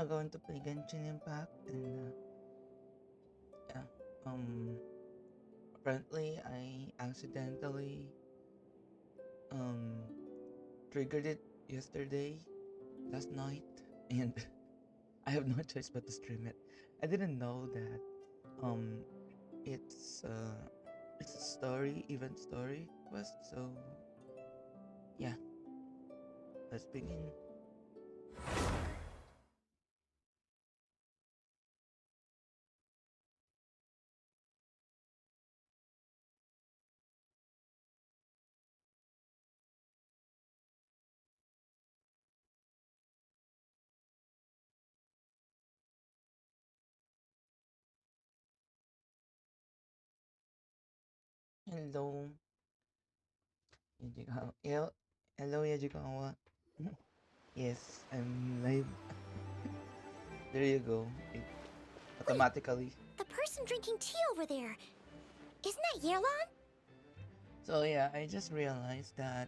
yeah, going to play Genshin Impact, and yeah, um, apparently I accidentally um triggered it yesterday, last night, and I have no choice but to stream it. I didn't know that um it's uh it's a story, event story quest. So yeah, let's begin. Hello, Yajikawa. Hello, Yajikawa. Yes, I'm live. There you go. It Wait, automatically. the person drinking tea over there. Isn't that Yerlon? So yeah, I just realized that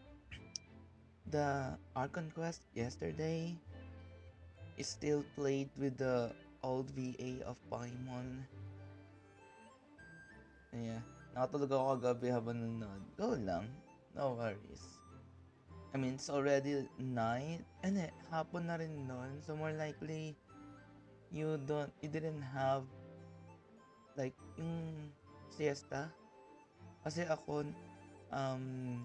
the Archon quest yesterday is still played with the old VA of Paimon. Yeah. Nakatulog ako kagabi habang nanonood. Go lang. No worries. I mean, it's already night. And hapon na rin nun. So more likely, you didn't have like yung siesta. Kasi ako, um,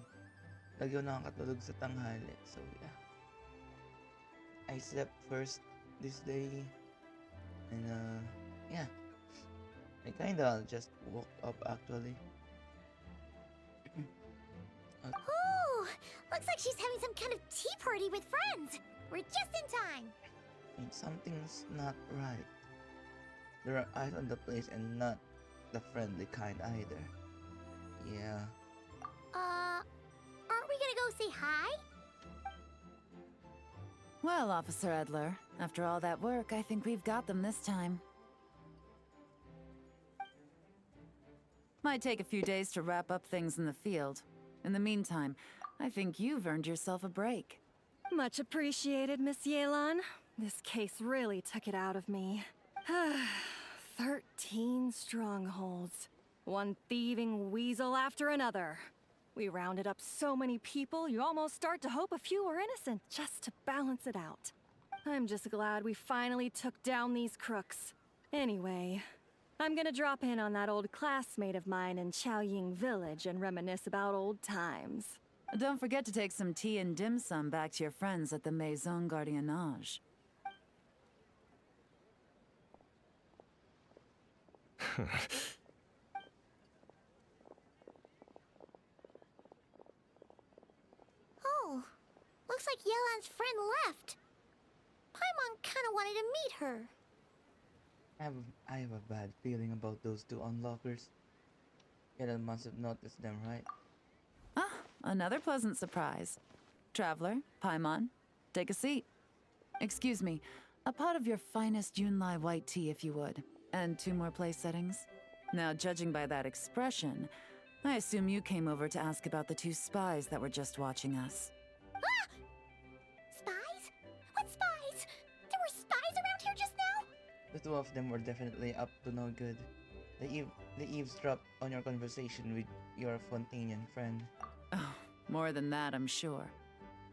lagi ako nakakatulog sa tanghali. So yeah. I slept first this day. And yeah. I kinda just woke up actually. uh, Oh, looks like she's having some kind of tea party with friends. We're just in time. Something's not right. There are eyes on the place and not the friendly kind either. Yeah. Aren't we gonna go say hi? Well, Officer Edler, after all that work, I think we've got them this time. Might take a few days to wrap up things in the field. In the meantime, I think you've earned yourself a break. Much appreciated, Miss Yelan. This case really took it out of me. 13 strongholds. One thieving weasel after another. We rounded up so many people, you almost start to hope a few were innocent, just to balance it out. I'm just glad we finally took down these crooks. Anyway, I'm gonna drop in on that old classmate of mine in Chaoying Village and reminisce about old times. Don't forget to take some tea and dim sum back to your friends at the Maison Gardiennage. Oh, looks like Yelan's friend left. Paimon kinda wanted to meet her. I have I have a bad feeling about those two unlockers. Kailan must have noticed them, right? Ah, another pleasant surprise. Traveler, Paimon, take a seat. Excuse me, a pot of your finest Yunlai white tea if you would, and 2 more place settings. Now, judging by that expression, I assume you came over to ask about the 2 spies that were just watching us. Ah! Spies? What spies? There were spies around here just now? The two of them were definitely up to no good. They eavesdropped on your conversation with your Fontanian friend. Oh, more than that, I'm sure.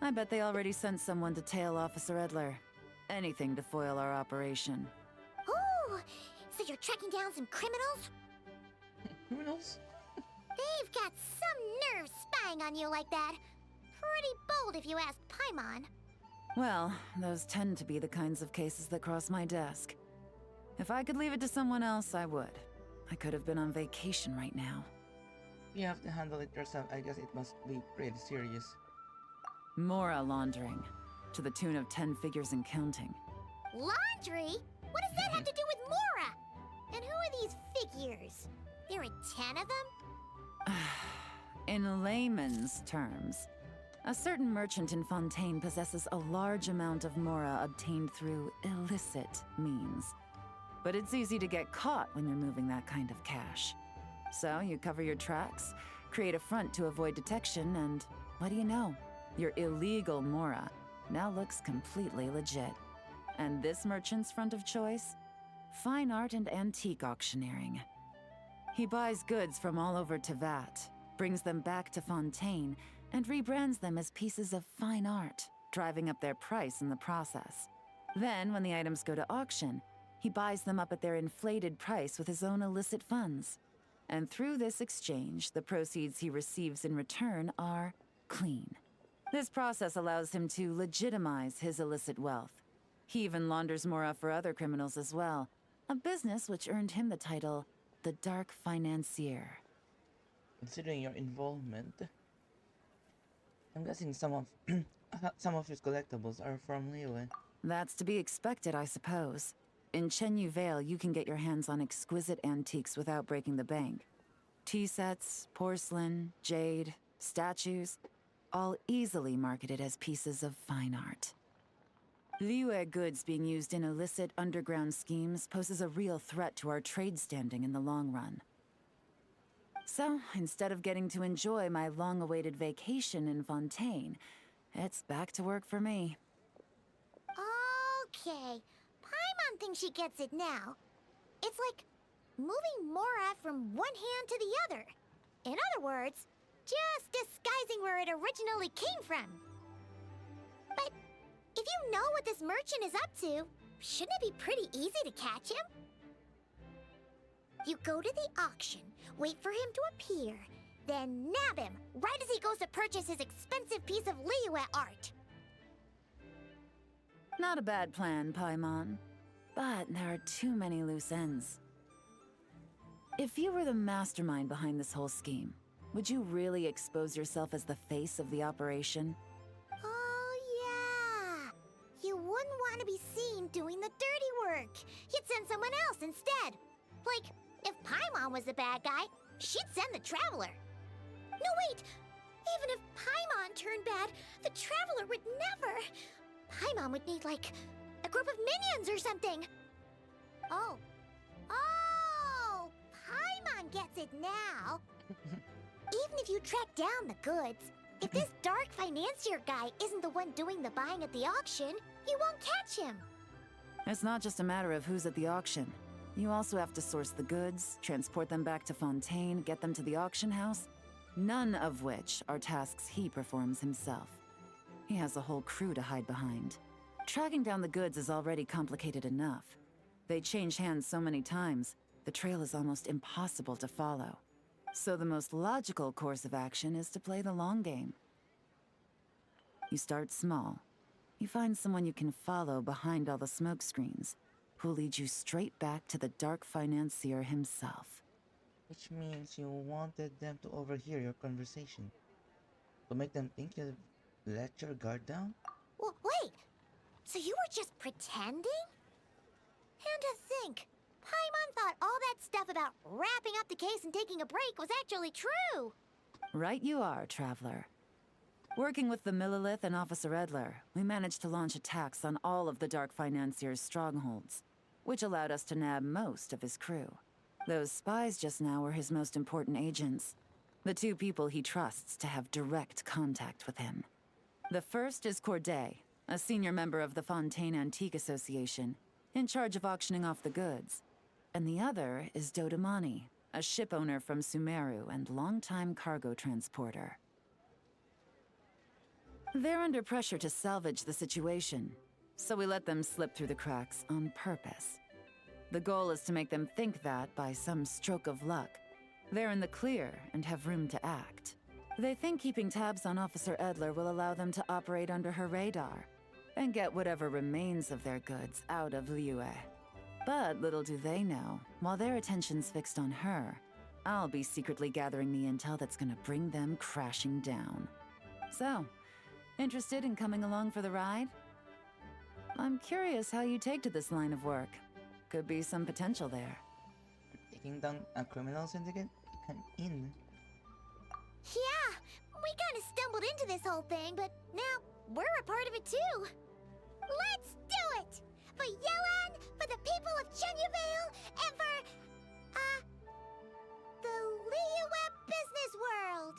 I bet they already sent someone to tail Officer Edler. Anything to foil our operation. Oh, so you're tracking down some criminals? Criminals? They've got some nerve spying on you like that. Pretty bold if you ask Paimon. Well, those tend to be the kinds of cases that cross my desk. If I could leave it to someone else, I would. I could have been on vacation right now. You have to handle it yourself. I guess it must be pretty serious. Mora laundering, to the tune of 10 figures and counting. Laundry? What does that have to do with Mora? And who are these figures? There are 10 of them? In layman's terms, a certain merchant in Fontaine possesses a large amount of Mora obtained through illicit means. But it's easy to get caught when you're moving that kind of cash. So you cover your tracks, create a front to avoid detection, and what do you know? Your illegal Mora now looks completely legit. And this merchant's front of choice? Fine art and antique auctioneering. He buys goods from all over Tevat, brings them back to Fontaine, and rebrands them as pieces of fine art, driving up their price in the process. Then, when the items go to auction, he buys them up at their inflated price with his own illicit funds. And through this exchange, the proceeds he receives in return are clean. This process allows him to legitimize his illicit wealth. He even launders Mora for other criminals as well, a business which earned him the title the Dark Financier. Considering your involvement, I'm guessing some of some of his collectibles are from Liyue. That's to be expected, I suppose. In Chenyu Vale, you can get your hands on exquisite antiques without breaking the bank. Tea sets, porcelain, jade, statues, all easily marketed as pieces of fine art. Liyue goods being used in illicit underground schemes poses a real threat to our trade standing in the long run. So, instead of getting to enjoy my long-awaited vacation in Fontaine, it's back to work for me. Okay. Paimon thinks she gets it now. It's like moving Mora from one hand to the other. In other words, just disguising where it originally came from. But if you know what this merchant is up to, shouldn't it be pretty easy to catch him? You go to the auction, wait for him to appear, then nab him right as he goes to purchase his expensive piece of Liyue art. Not a bad plan, Paimon. But there are too many loose ends. If you were the mastermind behind this whole scheme, would you really expose yourself as the face of the operation? Oh, yeah. You wouldn't want to be seen doing the dirty work. You'd send someone else instead. Like, if Paimon was the bad guy, she'd send the Traveler. No, wait! Even if Paimon turned bad, the Traveler would never. Paimon would need, like, a group of minions or something. Oh. Oh! Paimon gets it now. Even if you track down the goods, if this dark financier guy isn't the one doing the buying at the auction, you won't catch him. It's not just a matter of who's at the auction. You also have to source the goods, transport them back to Fontaine, get them to the auction house, none of which are tasks he performs himself. He has a whole crew to hide behind. Tracking down the goods is already complicated enough. They change hands so many times, the trail is almost impossible to follow. So the most logical course of action is to play the long game. You start small. You find someone you can follow behind all the smoke screens, who'll lead you straight back to the dark financier himself. Which means you wanted them to overhear your conversation. To make them think you let your guard down? Well, wait! So you were just pretending? And to think, Paimon thought all that stuff about wrapping up the case and taking a break was actually true! Right you are, Traveler. Working with the Millilith and Officer Edler, we managed to launch attacks on all of the Dark Financier's strongholds, which allowed us to nab most of his crew. Those spies just now were his most important agents, the two people he trusts to have direct contact with him. The first is Corday, a senior member of the Fontaine Antique Association, in charge of auctioning off the goods. And the other is Dodamani, a ship owner from Sumeru and longtime cargo transporter. They're under pressure to salvage the situation, so we let them slip through the cracks on purpose. The goal is to make them think that, by some stroke of luck, they're in the clear and have room to act. They think keeping tabs on Officer Edler will allow them to operate under her radar and get whatever remains of their goods out of Liyue. But little do they know, while their attention's fixed on her, I'll be secretly gathering the intel that's gonna bring them crashing down. So, interested in coming along for the ride? I'm curious how you take to this line of work. Could be some potential there. Taking down a criminal syndicate? I'm in. Yeah, we kinda stumbled into this whole thing, but now we're a part of it too. Let's do it! For Yelan, for the people of Chenyavale, and for, the Liyue business world!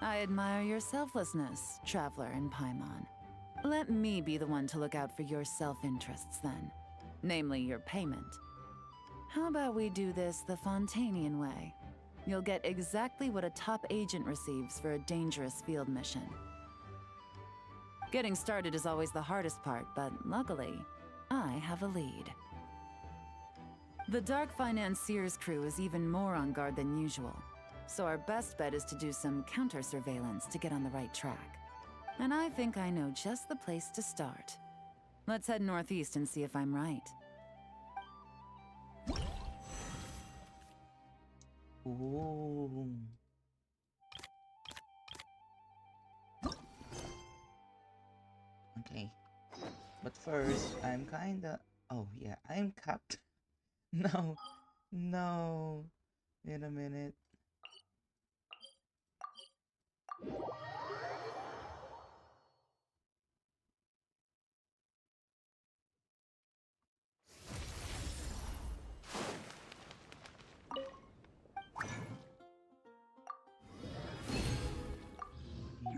I admire your selflessness, Traveler and Paimon. Let me be the one to look out for your self-interests then. Namely, your payment. How about we do this the Fontanian way? You'll get exactly what a top agent receives for a dangerous field mission. Getting started is always the hardest part, but luckily, I have a lead. The Dark Financier's crew is even more on guard than usual, so our best bet is to do some counter-surveillance to get on the right track. And I think I know just the place to start. Let's head northeast and see if I'm right. Ooh. Okay. But first, I'm kinda... Oh, yeah, I'm capped. No. No. Wait a minute.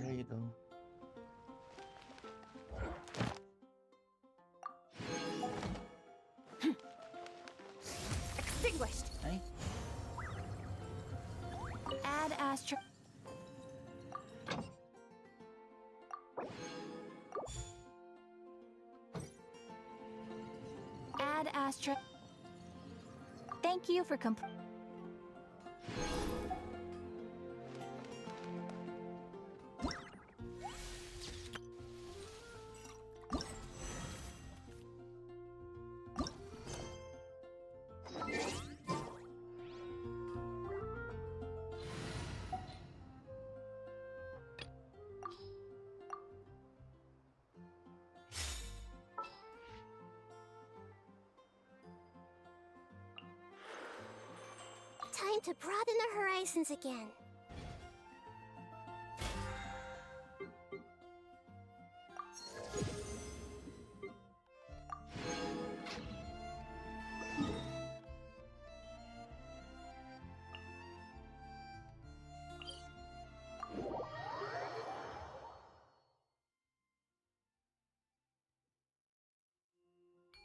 There you go. Extinguished. Ay. Add astro. Add astro. Thank you for Time to broaden the horizons again.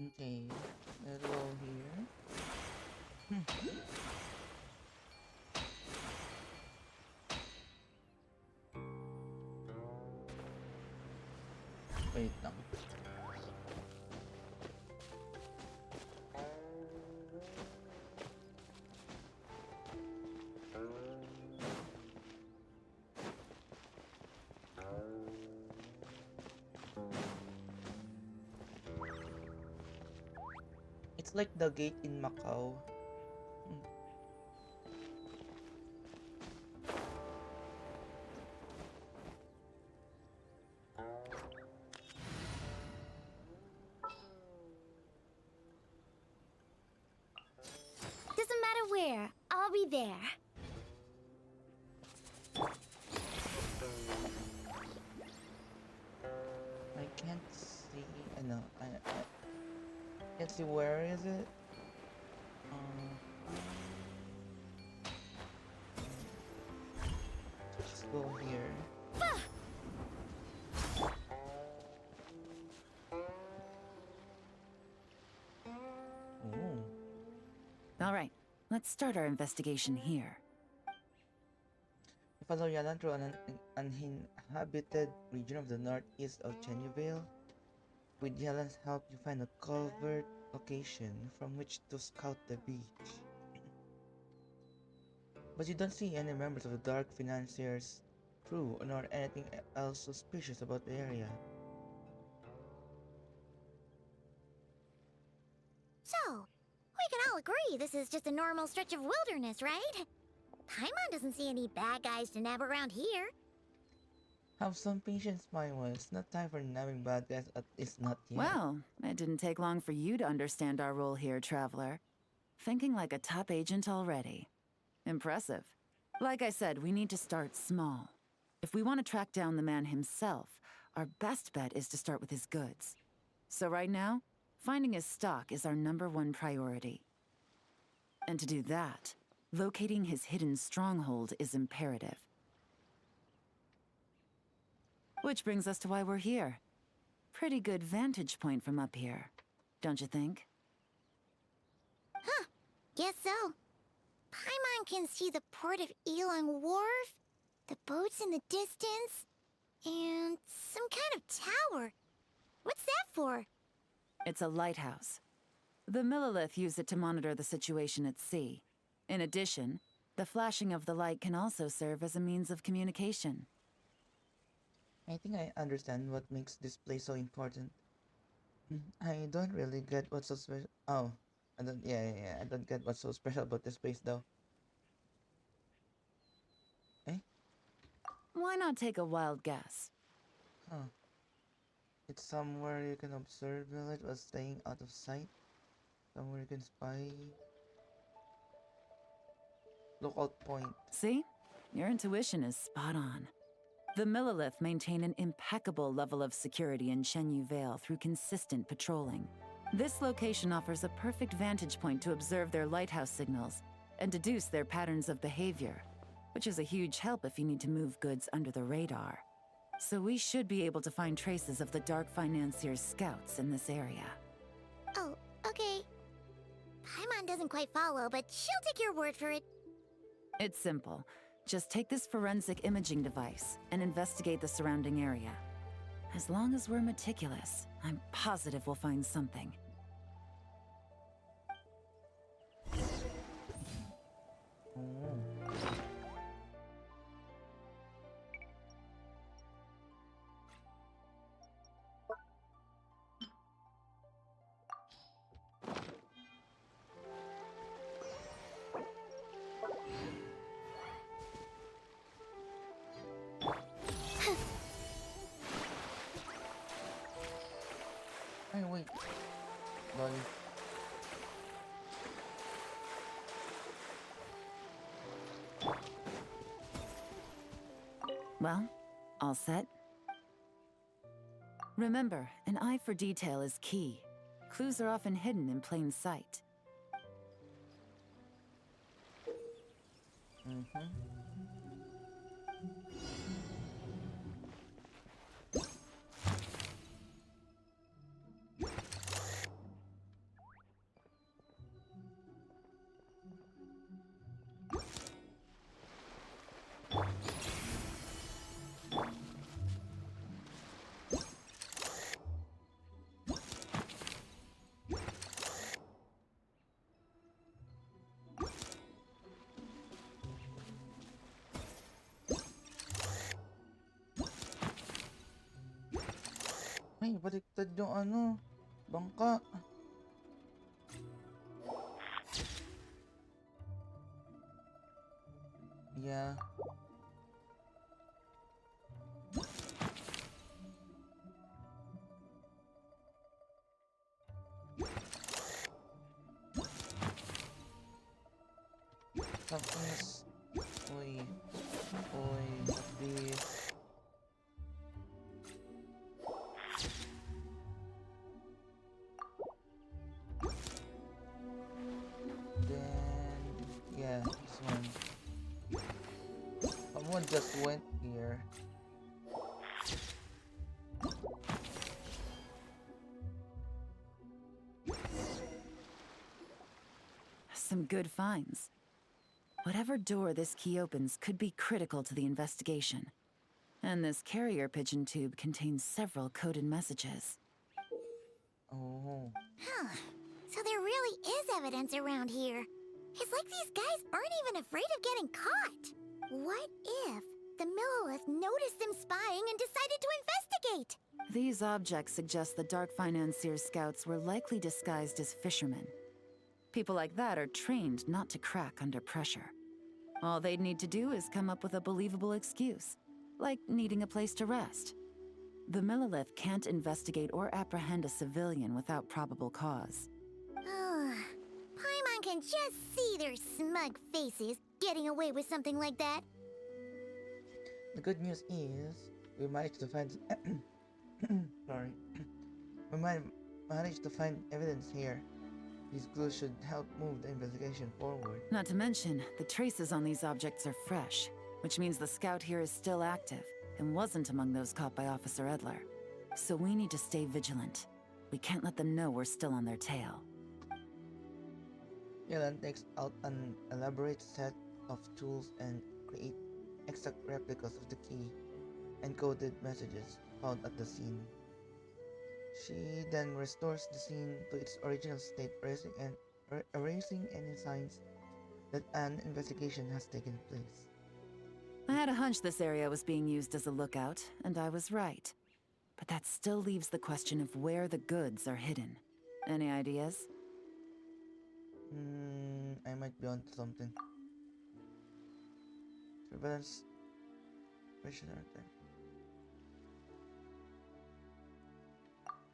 Okay. Let's go here. Wait lang. It's like the gate in Macau. Doesn't matter where, I'll be there. I can't see. No, I can't see where is it. Just go here. Oh. All right, let's start our investigation here. You follow Yalan through an uninhabited region of the northeast of Chenyville. With Yalan's help, you find a covert location from which to scout the beach. But you don't see any members of the Dark Financier's crew nor anything else suspicious about the area. So, we can all agree this is just a normal stretch of wilderness, right? Paimon doesn't see any bad guys to nab around here. Have some patience, my one. It's not time for nabbing bad guys. It's not yet. Well, it didn't take long for you to understand our role here, Traveler. Thinking like a top agent already. Impressive. Like I said, we need to start small. If we want to track down the man himself, our best bet is to start with his goods. So right now, finding his stock is our #1 priority. And to do that, locating his hidden stronghold is imperative. Which brings us to why we're here. Pretty good vantage point from up here, don't you think? Huh. Guess so. Paimon can see the port of Elang Wharf, the boats in the distance, and some kind of tower. What's that for? It's a lighthouse. The Millilith use it to monitor the situation at sea. In addition, the flashing of the light can also serve as a means of communication. I think I understand what makes this place so important. I don't really get what's so special. Oh, I don't. Yeah. I don't get what's so special about this place, though. Eh? Why not take a wild guess? Huh. It's somewhere you can observe village while staying out of sight. Somewhere you can spy. Lookout point. See? Your intuition is spot on. The Millilith maintain an impeccable level of security in Shenyu Vale through consistent patrolling. This location offers a perfect vantage point to observe their lighthouse signals and deduce their patterns of behavior, which is a huge help if you need to move goods under the radar. So we should be able to find traces of the Dark Financier's scouts in this area. Oh, okay. Paimon doesn't quite follow, but she'll take your word for it. It's simple. Just take this forensic imaging device and investigate the surrounding area. As long as we're meticulous, I'm positive we'll find something. Oh. Ay, wait. Lol. Well, all set? Remember, an eye for detail is key. Clues are often hidden in plain sight. Mm-hmm. Ay, baliktad yung ano. Bangka. Yeah. Tapos, uy, please. Then, yeah, this one. Someone just went here. Some good finds. Whatever door this key opens could be critical to the investigation. And this carrier pigeon tube contains several coded messages. Oh. Huh. So there really is evidence around here. It's like these guys aren't even afraid of getting caught. What if the Millilith noticed them spying and decided to investigate? These objects suggest the Dark Financier's scouts were likely disguised as fishermen. People like that are trained not to crack under pressure. All they'd need to do is come up with a believable excuse, like needing a place to rest. The Millilith can't investigate or apprehend a civilian without probable cause. Ugh. Paimon can just see their smug faces getting away with something like that. The good news is, we managed to find... Sorry. We managed to find evidence here. These clues should help move the investigation forward. Not to mention, the traces on these objects are fresh, which means the scout here is still active and wasn't among those caught by Officer Edler. so we need to stay vigilant. We can't let them know we're still on their tail. Yelan takes out an elaborate set of tools and create exact replicas of the key encoded messages found at the scene. She then restores the scene to its original state, erasing any signs that an investigation has taken place. I had a hunch this area was being used as a lookout, and I was right. But that still leaves the question of where the goods are hidden. Any ideas? I might be onto something. Surveillance. Prisoner time.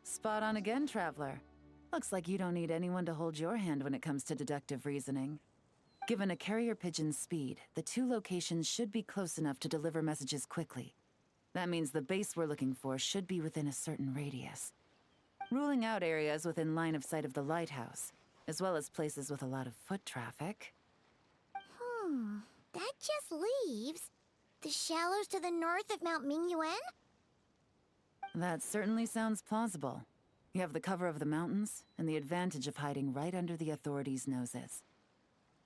Spot on again, Traveler. Looks like you don't need anyone to hold your hand when it comes to deductive reasoning. Given a carrier pigeon's speed, the two locations should be close enough to deliver messages quickly. That means the base we're looking for should be within a certain radius. Ruling out areas within line of sight of the lighthouse, as well as places with a lot of foot traffic. That just leaves the shallows to the north of Mount Mingyuan? That certainly sounds plausible. You have the cover of the mountains, and the advantage of hiding right under the authorities' noses.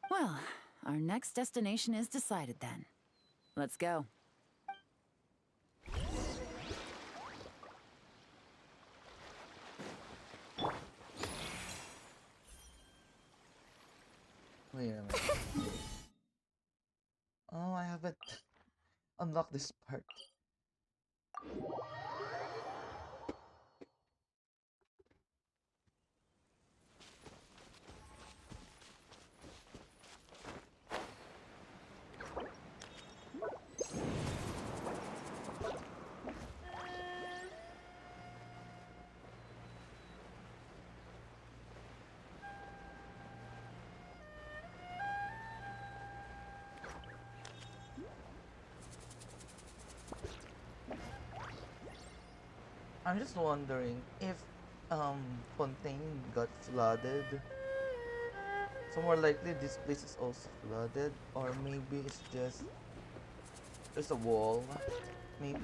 Well, our next destination is decided then. Let's go. Wait a minute. Oh, I haven't unlocked this part. I'm just wondering if Fontaine got flooded. So more likely this place is also flooded, or maybe it's just there's a wall, maybe.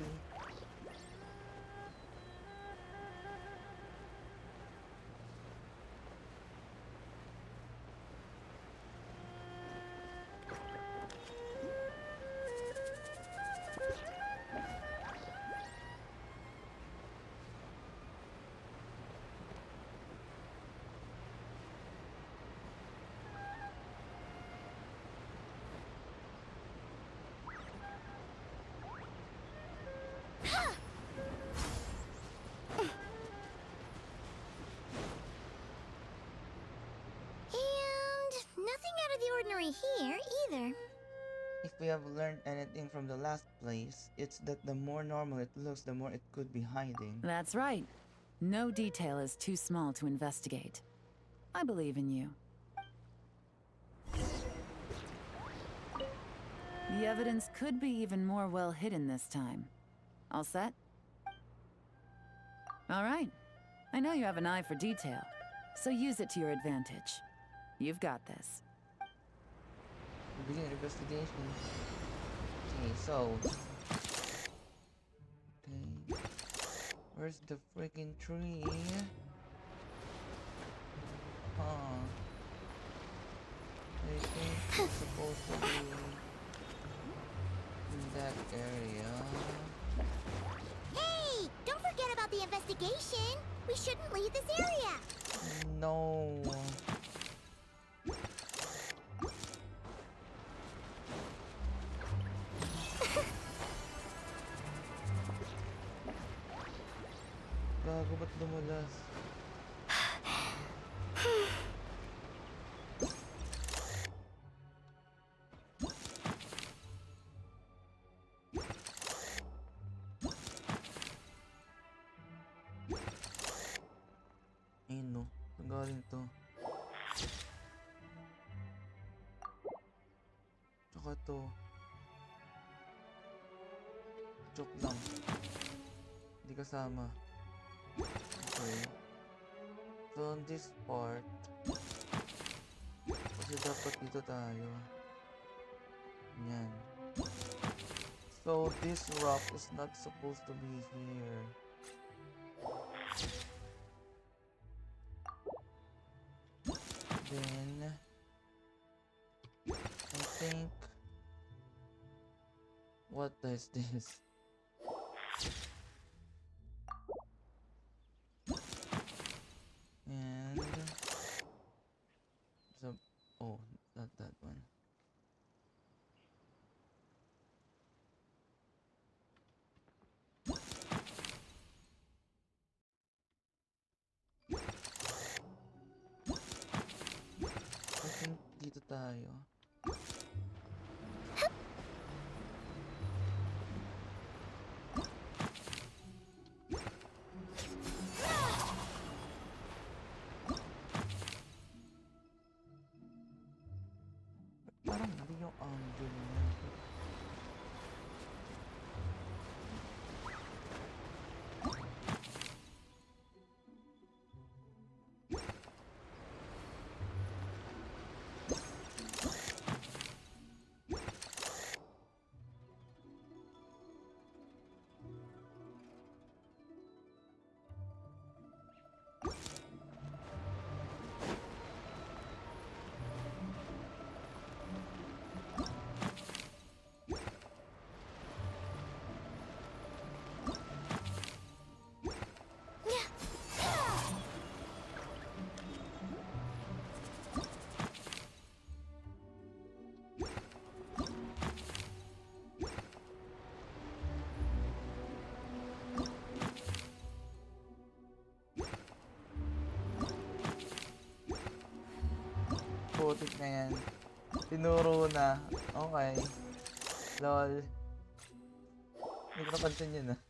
Here either. If we have learned anything from the last place, it's that the more normal it looks, the more it could be hiding. That's right. No detail is too small to investigate. I believe in you. The evidence could be even more well hidden this time. All set? All right. I know you have an eye for detail, so use it to your advantage. You've got this. Begin investigation. Okay, so. Okay. Where's the freaking tree? Huh. I think it's supposed to be in that area. Hey! Don't forget about the investigation! We shouldn't leave this area! No. Gago, ba't dumulas? Ayun no, saan galing to? Tsaka to. Joke lang. Hindi kasama. Okay. So on this part, kasi dapat dito tayo. Yan. So this rock is not supposed to be here. Then I think, what is this? And so, oh, not that one. I think dito tayo. Parang mali yung angle niya. Putik na yan. Tinuro na. Okay. Lol. Hindi ko napansin yun ah.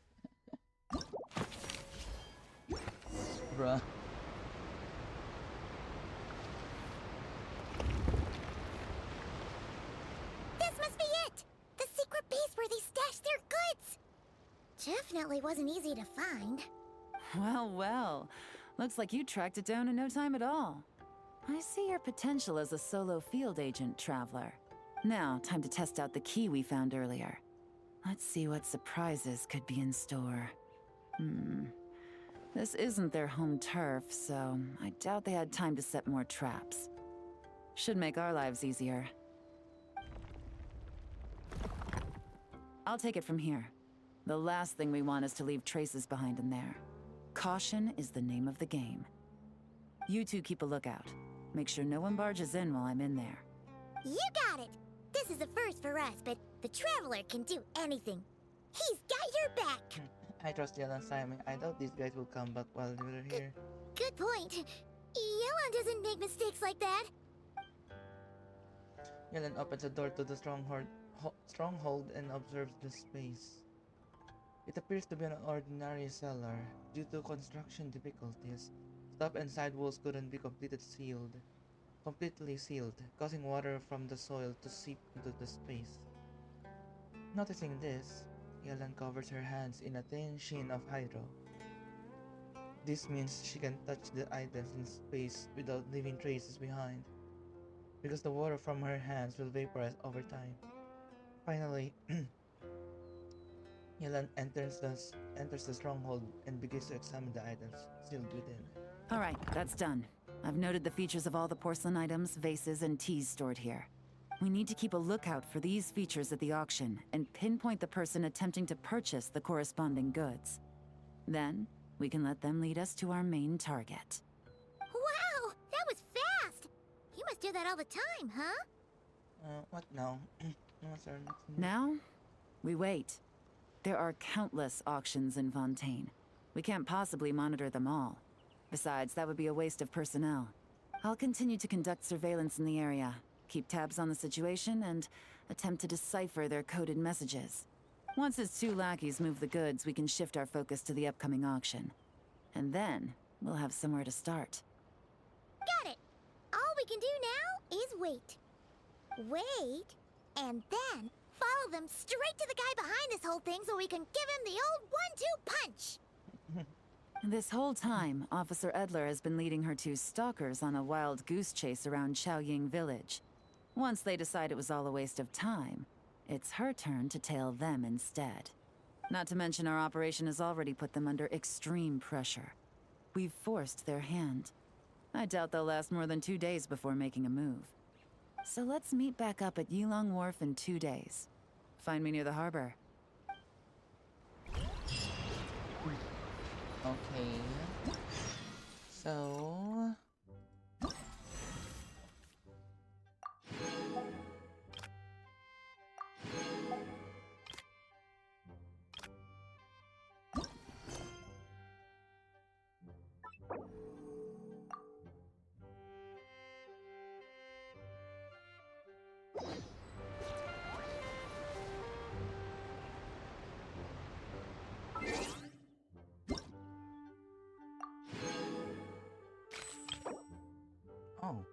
Bruh. This must be it! The secret base where they stashed their goods! Definitely wasn't easy to find. Well, well. Looks like you tracked it down in no time at all. I see your potential as a solo field agent, Traveler. Now, time to test out the key we found earlier. Let's see what surprises could be in store. This isn't their home turf, so I doubt they had time to set more traps. Should make our lives easier. I'll take it from here. The last thing we want is to leave traces behind in there. Caution is the name of the game. You two keep a lookout. Make sure no one barges in while I'm in there. You got it! This is a first for us, but the Traveler can do anything. He's got your back! I trust Yelan's timing. I doubt these guys will come back while we're here. Good point. Yelan doesn't make mistakes like that. Yelan opens the door to the stronghold and observes the space. It appears to be an ordinary cellar. Due to construction difficulties, top and side walls couldn't be completely sealed, causing water from the soil to seep into the space. Noticing this, Yelan covers her hands in a thin sheen of hydro. This means she can touch the items in space without leaving traces behind, because the water from her hands will vaporize over time. Finally, Yelan enters the stronghold and begins to examine the items sealed within. All right, that's done. I've noted the features of all the porcelain items, vases, and teas stored here. We need to keep a lookout for these features at the auction and pinpoint the person attempting to purchase the corresponding goods. Then, we can let them lead us to our main target. Wow! That was fast! You must do that all the time, huh? What now? Now, we wait. There are countless auctions in Fontaine. We can't possibly monitor them all. Besides, that would be a waste of personnel. I'll continue to conduct surveillance in the area, keep tabs on the situation, and attempt to decipher their coded messages. Once his two lackeys move the goods, we can shift our focus to the upcoming auction. And then, we'll have somewhere to start. Got it! All we can do now is wait. Wait, and then follow them straight to the guy behind this whole thing so we can give him the old 1-2 punch! This whole time, Officer Edler has been leading her two stalkers on a wild goose chase around Chaoying village. Once they decide it was all a waste of time, it's her turn to tail them instead. Not to mention our operation has already put them under extreme pressure. We've forced their hand. I doubt they'll last more than 2 days before making a move. So let's meet back up at Yilong Wharf in 2 days. Find me near the harbor. Okay. So... Oh.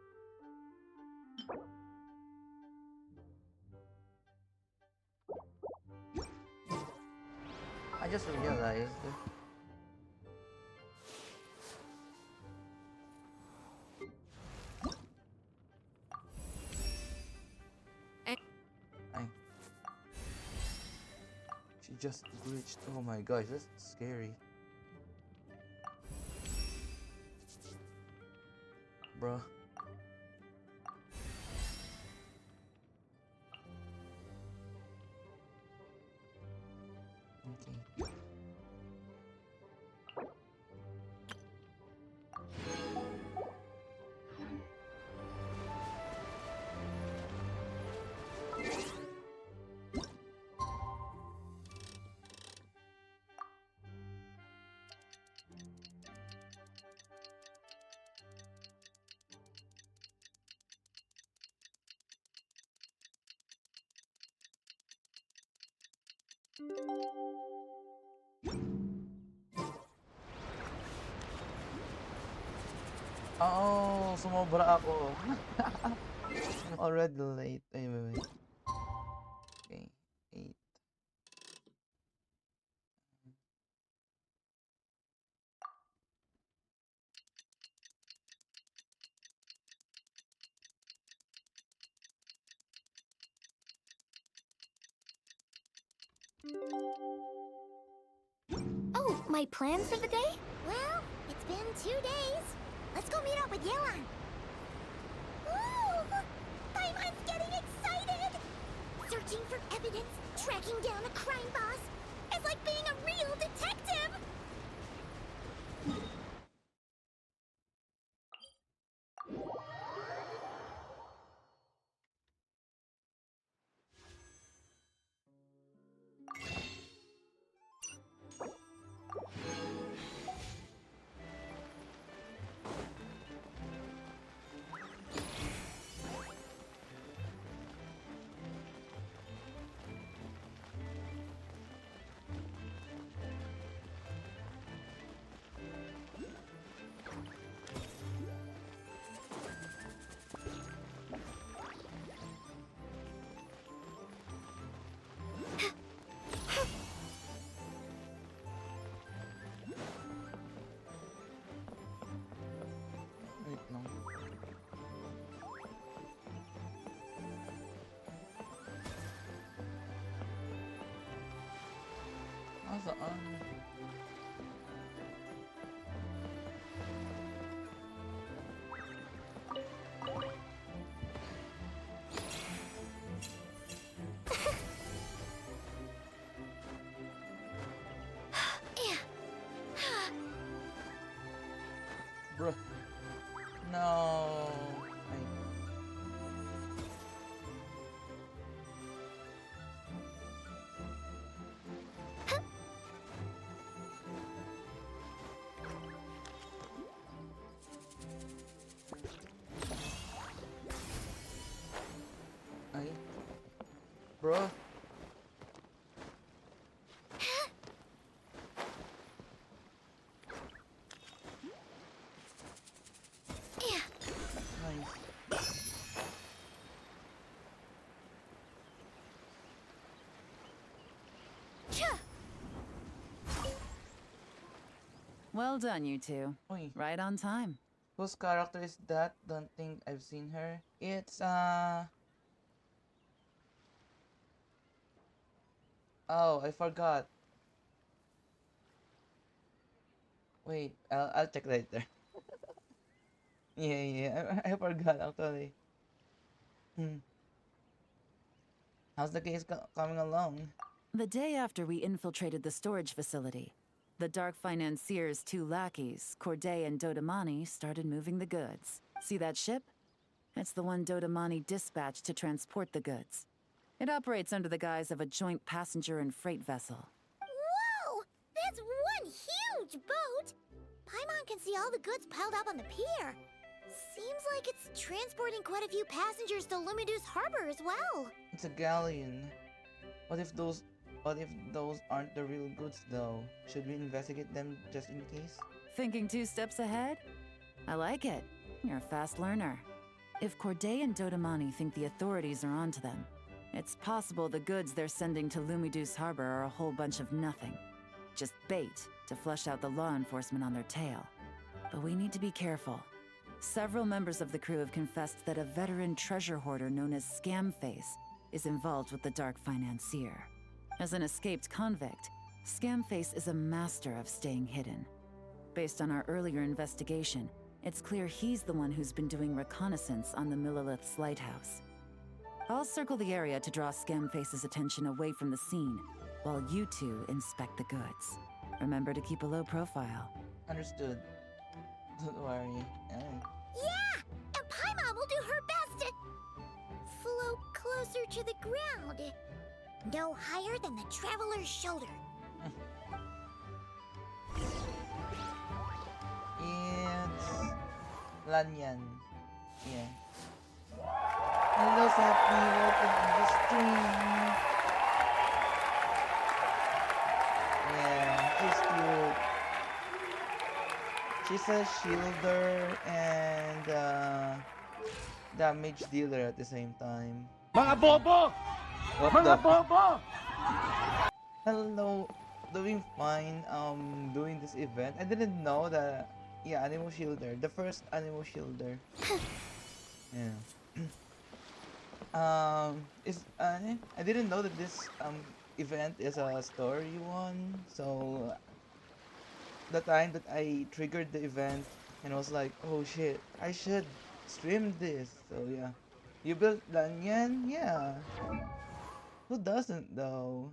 I just realized. I... She just glitched. Oh my gosh, that's scary. Bruh. Okay. Oh, sumobra ako. I'm already late. Wait. Okay, 8. Oh, my plans for the day? Well, it's been 2 days. Let's go meet up with Yelan. Ooh! Paimon's getting excited! Searching for evidence, tracking down a crime boss. It's like being a real detective! Wait lang. Nasaan? Bruh. No. Ay. Ay. Bro. Nice. Well done, you two. Uy. Right on time. Whose character is that? Don't think I've seen her. It's oh, I forgot. Wait, I'll check later. Yeah. I forgot actually. Hmm. How's the case coming along? The day after we infiltrated the storage facility, the Dark Financier's two lackeys, Corday and Dodamani, started moving the goods. See that ship? It's the one Dodamani dispatched to transport the goods. It operates under the guise of a joint passenger and freight vessel. Whoa! That's one huge boat! Paimon can see all the goods piled up on the pier. Seems like it's transporting quite a few passengers to Lumidu's harbor as well. It's a galleon. What if those what if those aren't the real goods though? Should we investigate them just in case? Thinking 2 steps ahead? I like it. You're a fast learner. If Corday and Dodamani think the authorities are onto them, it's possible the goods they're sending to Lumidu's harbor are a whole bunch of nothing. Just bait to flush out the law enforcement on their tail. But we need to be careful. Several members of the crew have confessed that a veteran treasure hoarder known as Scamface is involved with the Dark Financier. As an escaped convict, Scamface is a master of staying hidden. Based on our earlier investigation, it's clear he's the one who's been doing reconnaissance on the Millilith's lighthouse. I'll circle the area to draw Scamface's attention away from the scene, while you two inspect the goods. Remember to keep a low profile. Understood. Don't worry. Yeah! And Paimon will do her best to float closer to the ground. No higher than the traveler's shoulder. It's Lanyan. Yeah. Hello, Sappy. Welcome to the stream. Yeah, she's cute. She's a shielder and damage dealer at the same time. Mga bobo! What Mga the? bobo! Hello, doing fine. Doing this event. I didn't know that. Yeah, Animo Shielder, the first Animo Shielder. Yeah. I didn't know that this event is a story one. So the time that I triggered the event and was like, oh shit, I should stream this. So yeah, you built Lanyan, yeah. Who doesn't though?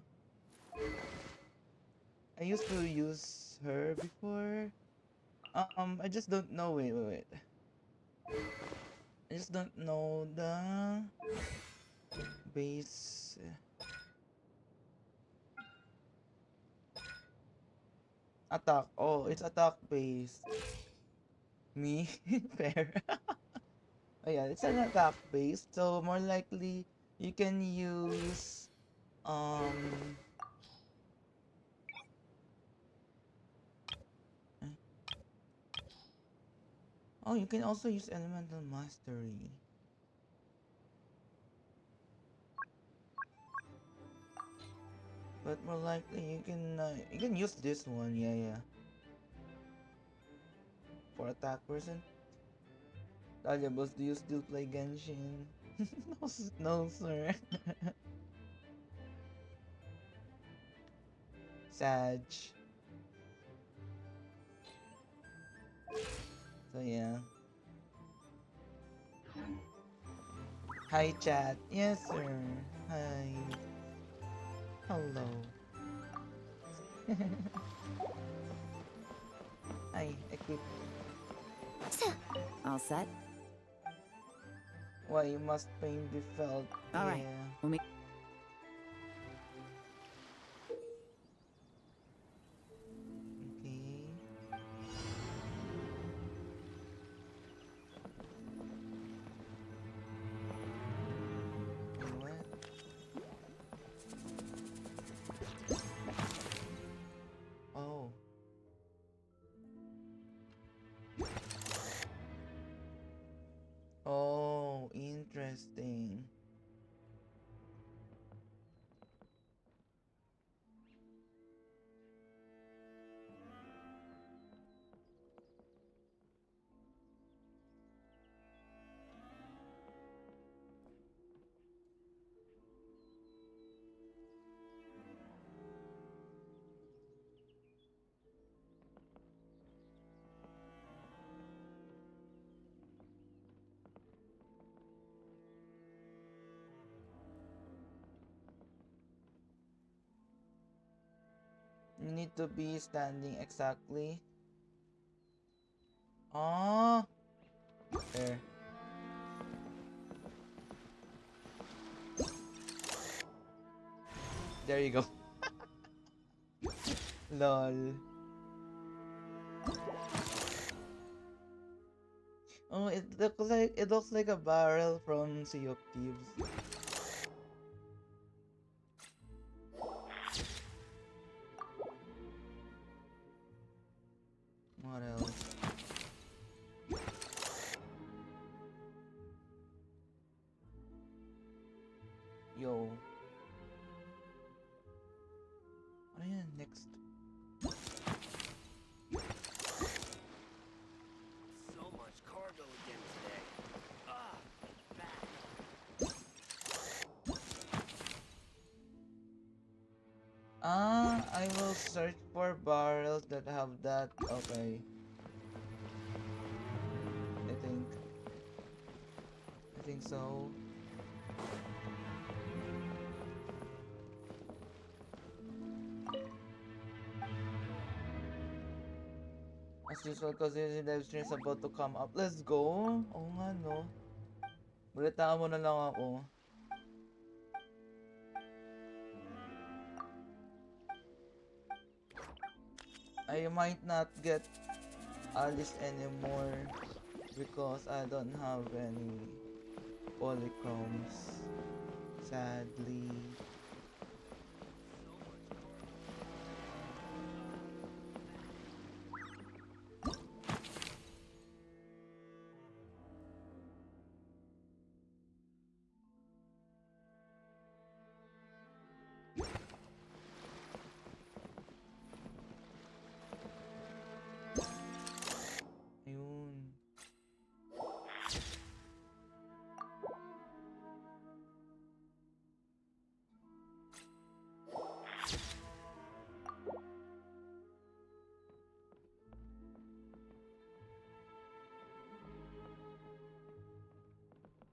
I used to use her before. I just don't know. Wait. I just don't know the base. Attack. Oh, it's attack based. Me? Fair. Oh yeah, it's an attack based. So more likely you can use oh, you can also use elemental mastery. But more likely you can use this one. Yeah. For attack person. Talia, boss, do you still play Genshin? No, sir. Sag. So yeah. Hi chat. Yes sir. Hi. Hello. Hi, equip. All set? Why you must pain be felt. All right. Yeah. We'll meet. Okay. What? Oh. Oh, interesting. need to be standing exactly. Ah, there. There you go. Lol. Oh, it looks like a barrel from Sea of Thieves. What else? Yo. Ano yan? Next. So much cargo again today. Ah, bad. I will search for barrels that have that. Okay. I think so. As usual, kasi yung live stream is about to come up. Let's go! Oo nga, no? Balitaan mo na lang ako. I might not get Alice anymore because I don't have any polychromes. Sadly. Ayun.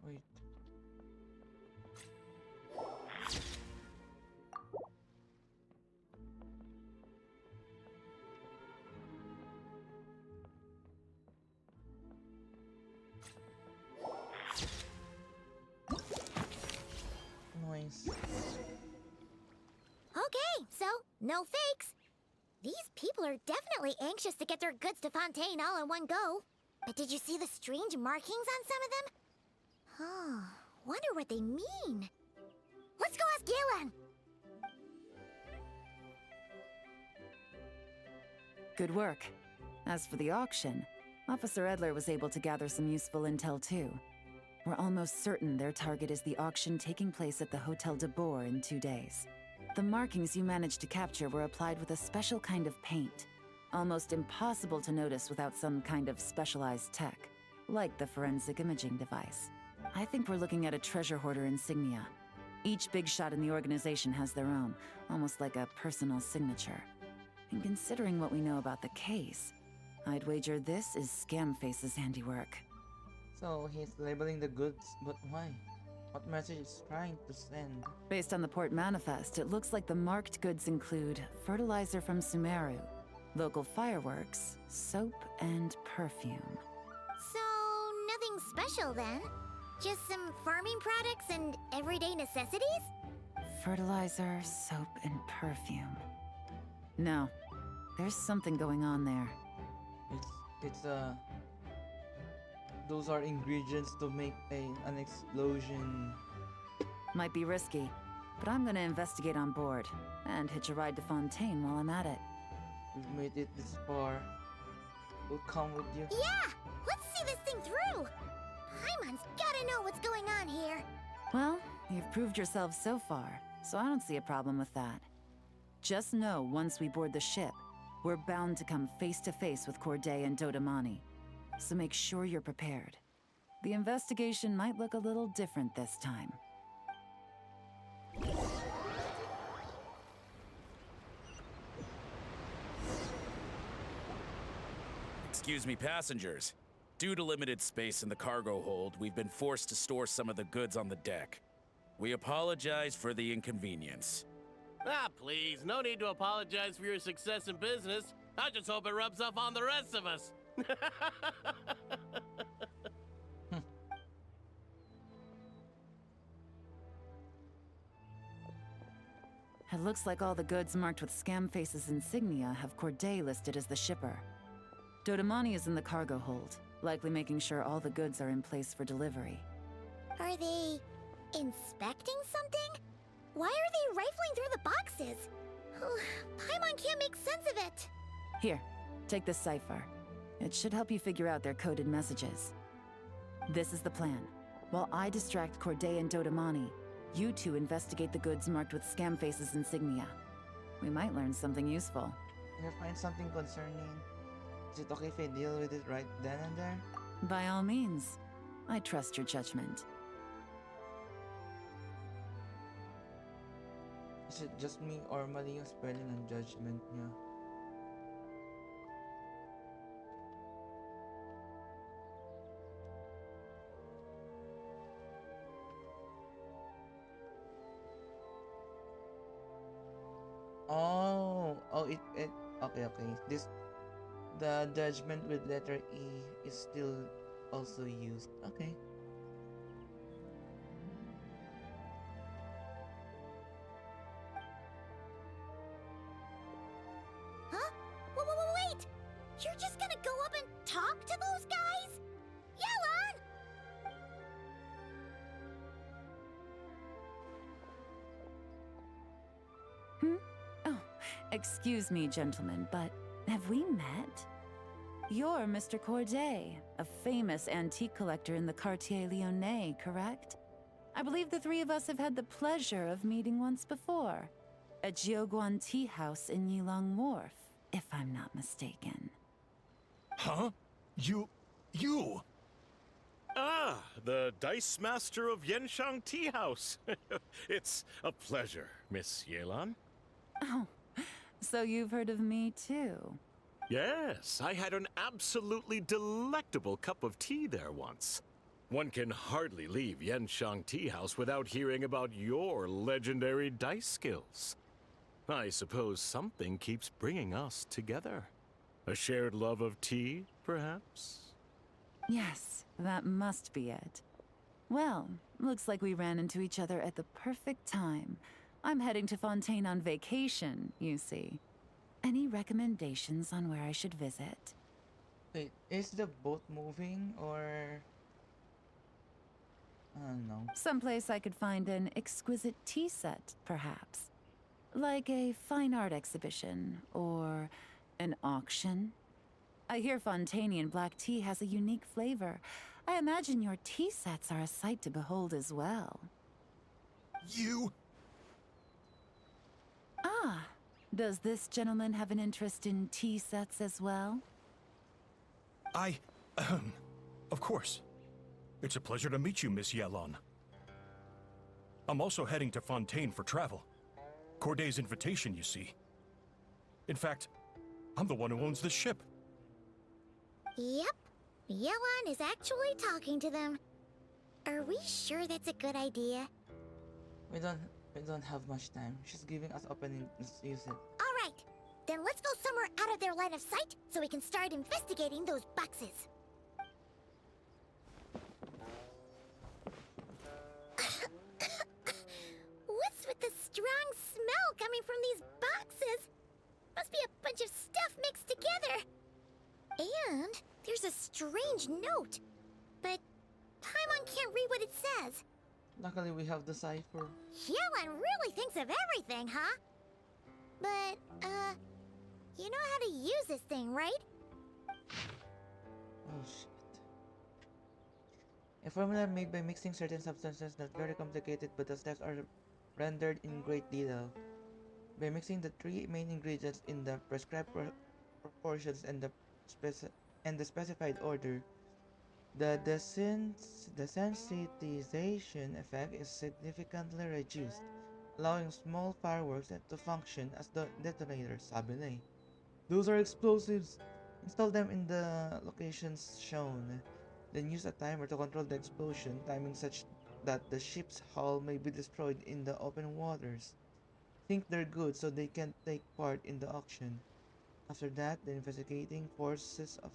Wait. Noise. Okay, so no fakes. These people are definitely anxious to get their goods to Fontaine all in one go. But did you see the strange markings on some of them? Huh, wonder what they mean. Let's go ask Galen! Good work. As for the auction, Officer Edler was able to gather some useful intel too. We're almost certain their target is the auction taking place at the Hotel de Boer in 2 days. The markings you managed to capture were applied with a special kind of paint. Almost impossible to notice without some kind of specialized tech, like the forensic imaging device. I think we're looking at a treasure hoarder insignia. Each big shot in the organization has their own, almost like a personal signature. And considering what we know about the case, I'd wager this is Scamface's handiwork. So he's labeling the goods, but why? What message is trying to send? Based on the port manifest, it looks like the marked goods include fertilizer from Sumeru, local fireworks, soap, and perfume. So, nothing special then? Just some farming products and everyday necessities? Fertilizer, soap, and perfume. No, there's something going on there. It's those are ingredients to make an explosion. Might be risky, but I'm gonna investigate on board and hitch a ride to Fontaine while I'm at it. We've made it this far. We'll come with you. Yeah! Let's see this thing through! Paimon's gotta know what's going on here. Well, you've proved yourself so far, so I don't see a problem with that. Just know once we board the ship, we're bound to come face to face with Corday and Dodamani. So make sure you're prepared. The investigation might look a little different this time. Excuse me, passengers. Due to limited space in the cargo hold, we've been forced to store some of the goods on the deck. We apologize for the inconvenience. Ah, please, no need to apologize for your success in business. I just hope it rubs off on the rest of us. It looks like all the goods marked with Scamface's insignia have Corday listed as the shipper. Dodamani is in the cargo hold, likely making sure all the goods are in place for delivery. Are they inspecting something? Why are they rifling through the boxes? Paimon can't make sense of it. Here, take this cipher. It should help you figure out their coded messages. This is the plan. While I distract Corday and Dodamani, you two investigate the goods marked with Scamface's insignia. We might learn something useful. If you find something concerning, is it okay if I deal with it right then and there? By all means. I trust your judgment. Is it just me or mali yung spelling and judgment niya? Okay. The judgment with letter E is still also used. Okay. Huh? Wait! You're just gonna go up and talk to those guys? Yelan! Oh, excuse me, gentlemen, but have we met? You're Mr. Corday, a famous antique collector in the Quartier Lyonnais, correct? I believe the three of us have had the pleasure of meeting once before. At Jiuguan Tea House in Yilong Wharf, if I'm not mistaken. Huh? You... Ah, the Dice Master of Yenshang Tea House. It's a pleasure, Miss Yelan. Oh, so you've heard of me too? Yes, I had an absolutely delectable cup of tea there once. One can hardly leave Yenshang Tea House without hearing about your legendary dice skills. I suppose something keeps bringing us together. A shared love of tea, perhaps? Yes, that must be it. Well, looks like we ran into each other at the perfect time. I'm heading to Fontaine on vacation, you see. Any recommendations on where I should visit? Wait, is the boat moving or... I don't know. Someplace I could find an exquisite tea set, perhaps. Like a fine art exhibition, or an auction. I hear Fontainian black tea has a unique flavor. I imagine your tea sets are a sight to behold as well. You... Ah, does this gentleman have an interest in tea sets as well? Of course. It's a pleasure to meet you, Miss Yelan. I'm also heading to Fontaine for travel. Corday's invitation, you see. In fact, I'm the one who owns the ship. Yep. Yelan is actually talking to them. Are we sure that's a good idea? We don't have much time. She's giving us opening. Let's use it. Alright, then let's go somewhere out of their line of sight so we can start investigating those boxes. What's with the strong smell coming from these boxes? Must be a bunch of stuff mixed together. And there's a strange note. But Paimon can't read what it says. Luckily, we have the cipher. Yelan really thinks of everything, huh? But, you know how to use this thing, right? Oh shit. A formula made by mixing certain substances that's very complicated, but the steps are rendered in great detail. By mixing the three main ingredients in the prescribed proportions and the specified order, the desensitization effect is significantly reduced, allowing small fireworks to function as the detonators, sabi na eh. Those are explosives. Install them in the locations shown. Then use a timer to control the explosion, timing such that the ship's hull may be destroyed in the open waters. think they're good so they can take part in the auction. After that, the investigating forces of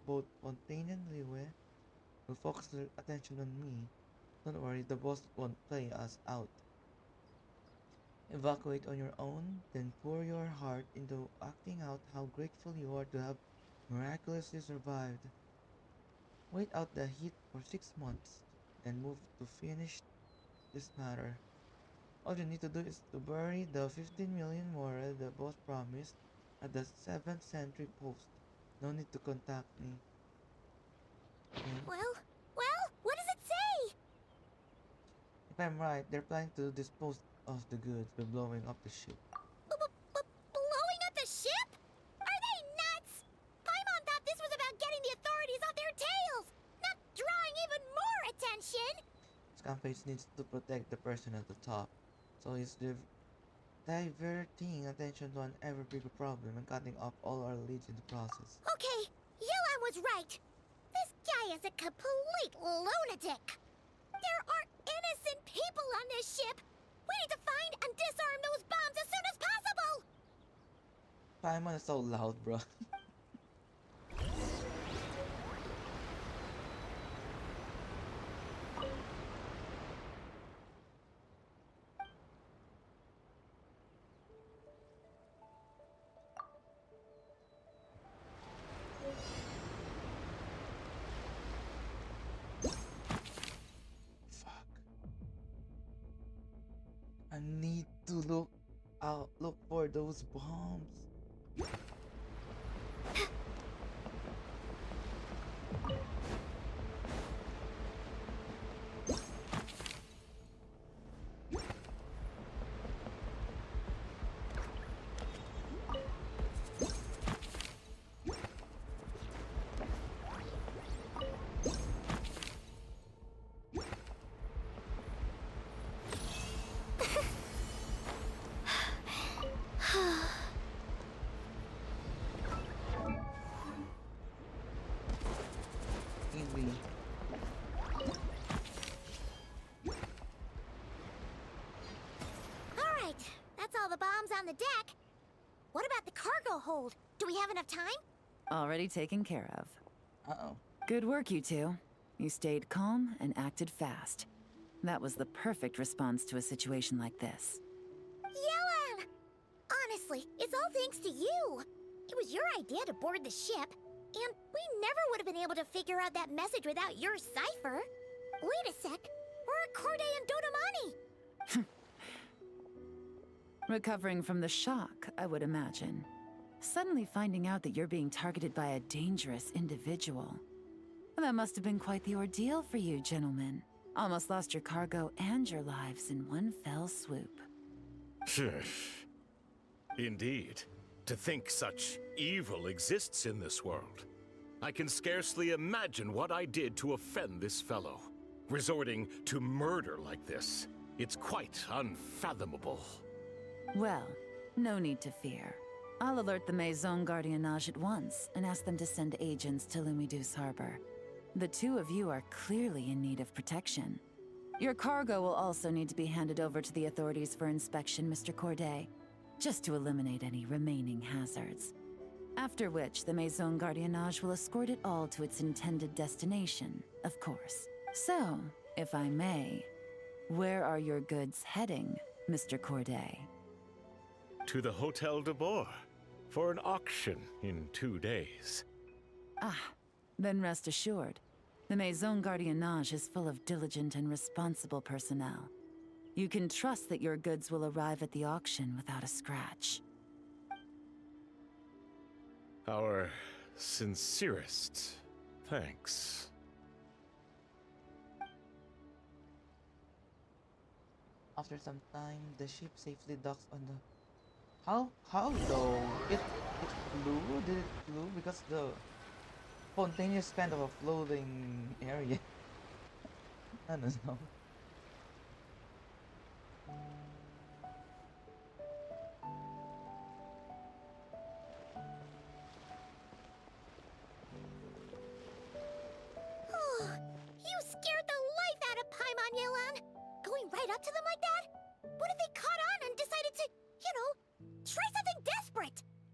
both Fontaine and Liwe will focus their attention on me. Don't worry, the boss won't play us out. Evacuate on your own, then pour your heart into acting out how grateful you are to have miraculously survived. Wait out the heat for 6 months, then move to finish this matter. All you need to do is to bury the 15 million more the boss promised at the 7th century post. No need to contact me. Okay. Well, what does it say? If I'm right, they're planning to dispose of the goods by blowing up the ship. Blowing up the ship? Are they nuts? Paimon thought this was about getting the authorities off their tails, not drawing even more attention. Scampage needs to protect the person at the top, so he's diverting attention to an ever bigger problem and cutting off all our leads in the process. Okay, Yuan was right. This guy is a complete lunatic. There are innocent people on this ship. We need to find and disarm those bombs as soon as possible. Paimon is so loud, bro. Fuck. I need to look for those bombs. Easy. All right, that's all the bombs on the deck. What about the cargo hold? Do we have enough time? Already taken care of. Uh-oh. Good work, you two. You stayed calm and acted fast. That was the perfect response to a situation like this. Yelan! Honestly, it's all thanks to you. It was your idea to board the ship, and we never would have been able to figure out that message without your cipher. Wait a sec. Where are Corday and Dodomani? Recovering from the shock, I would imagine. Suddenly finding out that you're being targeted by a dangerous individual. That must have been quite the ordeal for you, gentlemen. Almost lost your cargo and your lives in one fell swoop. Indeed. To think such evil exists in this world. I can scarcely imagine what I did to offend this fellow. Resorting to murder like this. It's quite unfathomable. Well, no need to fear. I'll alert the Maison Gardiennage at once and ask them to send agents to Lumidus Harbor. The two of you are clearly in need of protection. Your cargo will also need to be handed over to the authorities for inspection, Mr. Corday, just to eliminate any remaining hazards. After which, the Maison Gardiennage will escort it all to its intended destination, of course. So, if I may, where are your goods heading, Mr. Corday? To the Hotel de Boer for an auction in 2 days. Ah, then rest assured. The Maison Gardiennage is full of diligent and responsible personnel. You can trust that your goods will arrive at the auction without a scratch. Our sincerest thanks. After some time, the ship safely docks on the... How though? It flew? Did it flew? Because the Fontaine is kind of a floating area. I don't know. You scared the life out of Paimon, Yelan! Going right up to them like that? What if they caught on and decided to,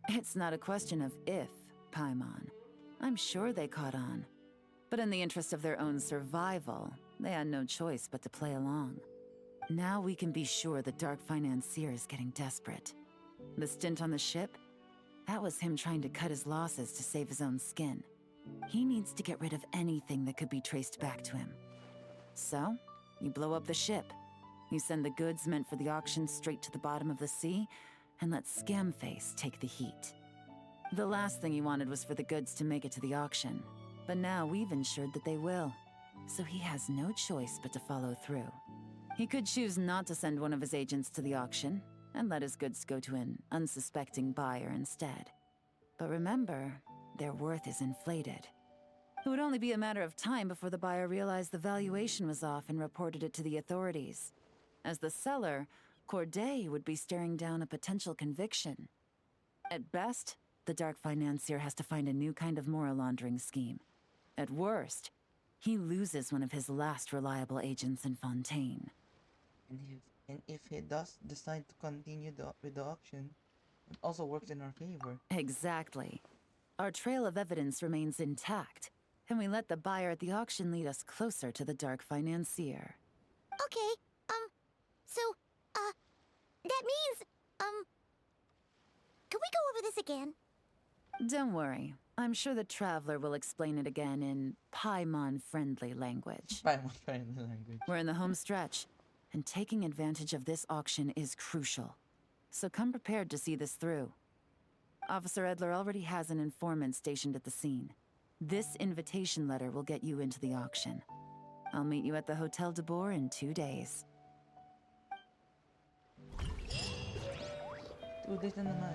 It's not a question of if, Paimon. I'm sure they caught on. But in the interest of their own survival, they had no choice but to play along. Now we can be sure the Dark Financier is getting desperate. The stint on the ship? That was him trying to cut his losses to save his own skin. He needs to get rid of anything that could be traced back to him. So, you blow up the ship. You send the goods meant for the auction straight to the bottom of the sea, and let Scamface take the heat. The last thing he wanted was for the goods to make it to the auction, but now we've ensured that they will. So he has no choice but to follow through. He could choose not to send one of his agents to the auction, and let his goods go to an unsuspecting buyer instead. But remember, their worth is inflated. It would only be a matter of time before the buyer realized the valuation was off and reported it to the authorities. As the seller, Corday would be staring down a potential conviction. At best, the Dark Financier has to find a new kind of moral laundering scheme. At worst, he loses one of his last reliable agents in Fontaine. And if he does decide to continue with the auction, it also works in our favor. Exactly. Our trail of evidence remains intact, and we let the buyer at the auction lead us closer to the Dark Financier. Okay, so, that means, can we go over this again? Don't worry. I'm sure the Traveler will explain it again in Paimon-friendly language. Paimon-friendly language. We're in the home stretch, and taking advantage of this auction is crucial. So come prepared to see this through. Officer Edler already has an informant stationed at the scene. This invitation letter will get you into the auction. I'll meet you at the Hotel de Boer in 2 days. 2 days na naman.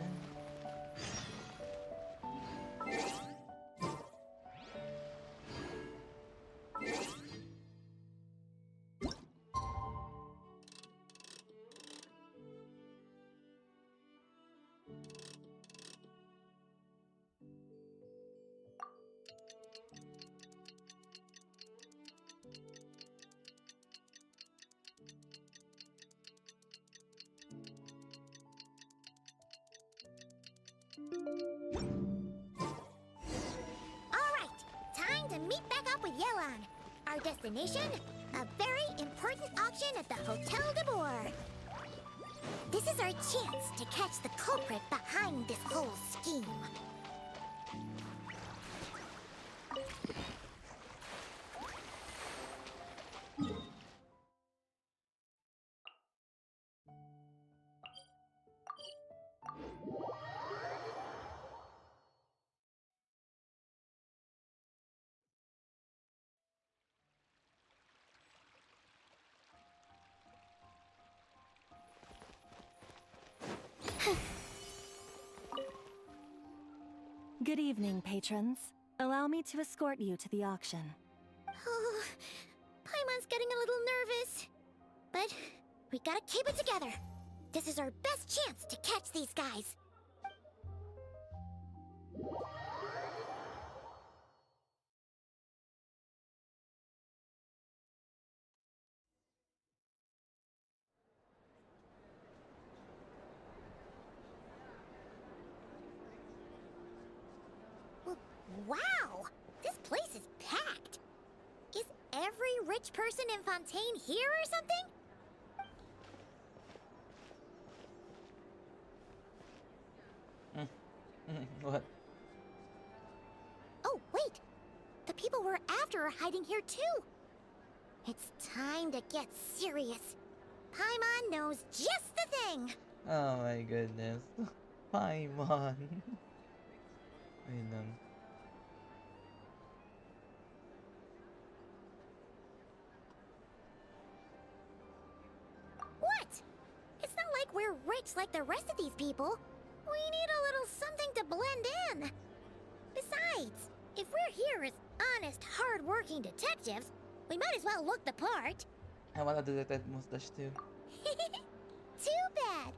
Alright, time to meet back up with Yelan. Our destination? A very important auction at the Hotel de Boer. This is our chance to catch the culprit behind this whole scheme. Good evening, patrons. Allow me to escort you to the auction. Oh, Paimon's getting a little nervous. But we gotta keep it together. This is our best chance to catch these guys. Wow! This place is packed! Is every rich person in Fontaine here or something? What? Oh, wait! The people we're after are hiding here too! It's time to get serious. Paimon knows just the thing! Oh my goodness. Paimon. Wait lang. What? It's not like we're rich like the rest of these people. We need a little something to blend in. Besides, if we're here as honest, hard-working detectives, we might as well look the part. I want a detective mustache too. Too bad.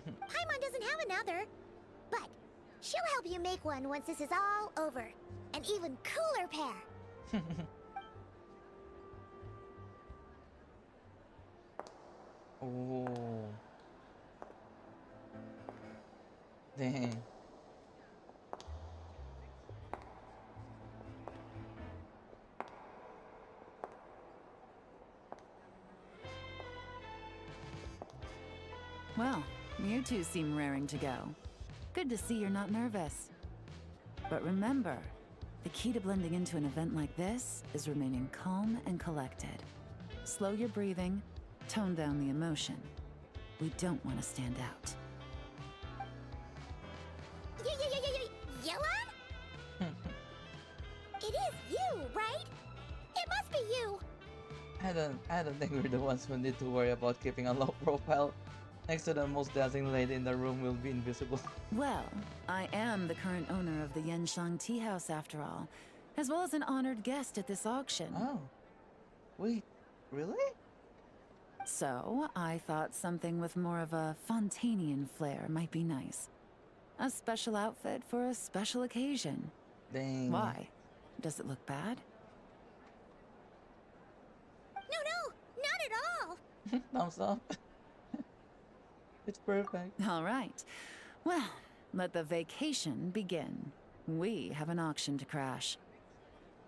Paimon doesn't have another. But she'll help you make one once this is all over. An even cooler pair. Oh. Dang. Well, you two seem raring to go. Good to see you're not nervous. But remember, the key to blending into an event like this is remaining calm and collected. Slow your breathing, tone down the emotion. We don't want to stand out. Yelon? It is you, right? It must be you. I don't think we're the ones who need to worry about keeping a low profile. Next to the most dazzling lady in the room will be invisible. Well, I am the current owner of the Genshin Tea House after all, as well as an honored guest at this auction. Oh. Wait, really? So, I thought something with more of a Fontanian flair might be nice. A special outfit for a special occasion. Dang. Why? Does it look bad? No, not at all. Thumbs up. It's perfect. All right. Well, let the vacation begin. We have an auction to crash.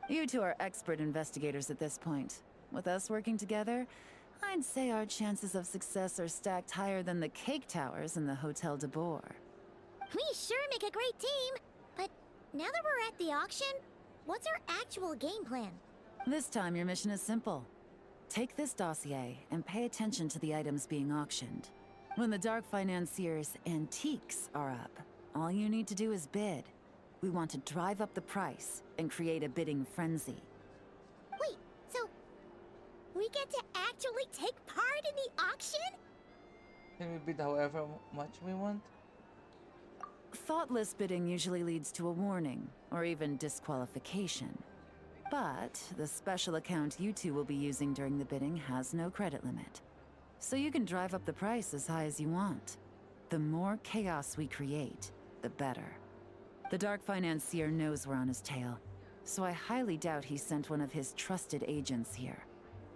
You two are expert investigators at this point. With us working together, I'd say our chances of success are stacked higher than the cake towers in the Hotel de Boer. We sure make a great team. But now that we're at the auction, what's our actual game plan? This time, your mission is simple. Take this dossier and pay attention to the items being auctioned. When the Dark Financier's antiques are up, all you need to do is bid. We want to drive up the price and create a bidding frenzy. Wait, so we get to actually take part in the auction? Can we bid however much we want? Thoughtless bidding usually leads to a warning, or even disqualification. But the special account you two will be using during the bidding has no credit limit. So you can drive up the price as high as you want. The more chaos we create, the better. The Dark Financier knows we're on his tail, so I highly doubt he sent one of his trusted agents here.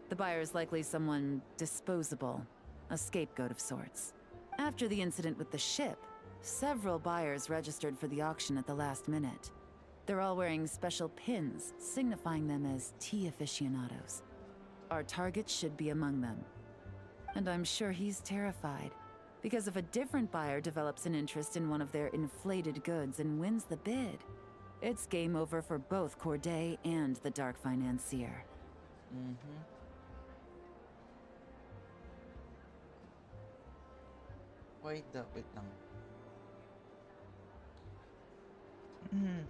The buyer is likely someone disposable, a scapegoat of sorts. After the incident with the ship, several buyers registered for the auction at the last minute. They're all wearing special pins, signifying them as tea aficionados. Our target should be among them. And I'm sure he's terrified, because if a different buyer develops an interest in one of their inflated goods and wins the bid, it's game over for both Corday and the Dark Financier. Mm-hmm. Wait lang. Hmm.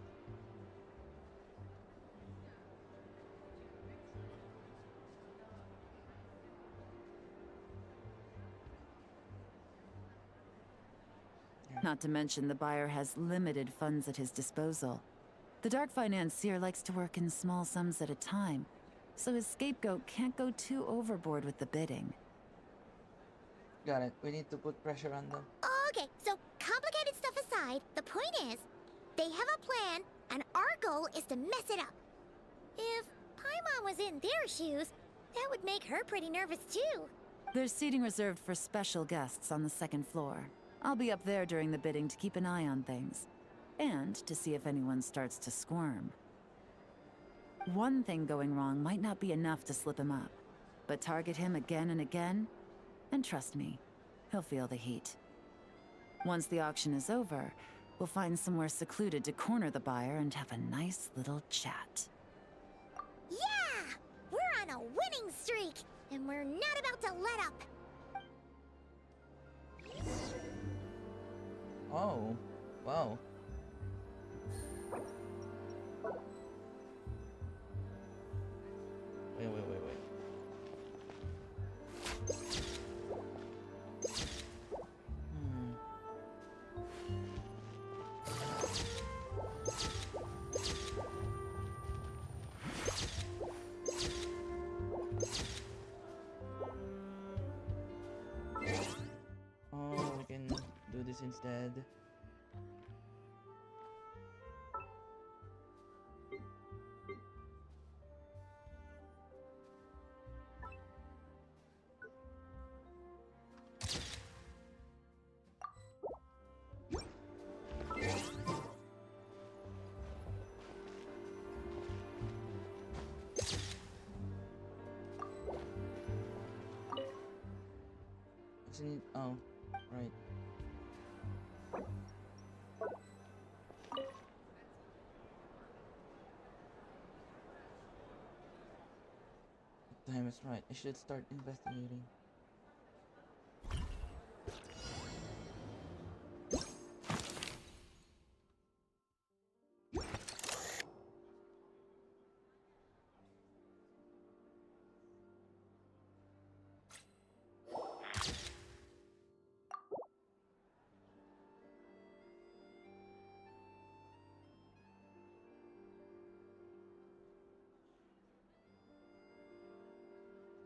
Not to mention the buyer has limited funds at his disposal. The Dark Financier likes to work in small sums at a time, so his scapegoat can't go too overboard with the bidding. Got it. We need to put pressure on them. Okay, so complicated stuff aside, the point is, they have a plan, and our goal is to mess it up. If Paimon was in their shoes, that would make her pretty nervous too. There's seating reserved for special guests on the second floor. I'll be up there during the bidding to keep an eye on things, and to see if anyone starts to squirm. One thing going wrong might not be enough to slip him up, but target him again and again, and trust me, he'll feel the heat. Once the auction is over, we'll find somewhere secluded to corner the buyer and have a nice little chat. Yeah! We're on a winning streak, and we're not about to let up. Oh, wow. Wait. Hmm. Oh, we can do this instead. Oh. Right. The time is right. I should start investigating.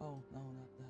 Oh, no, not that.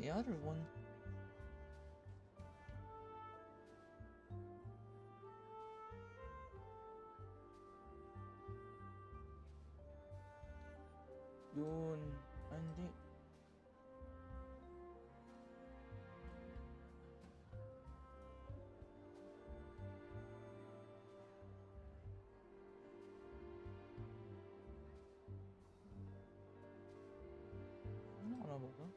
The other one. Yun. Hindi. Ano ka na ba to?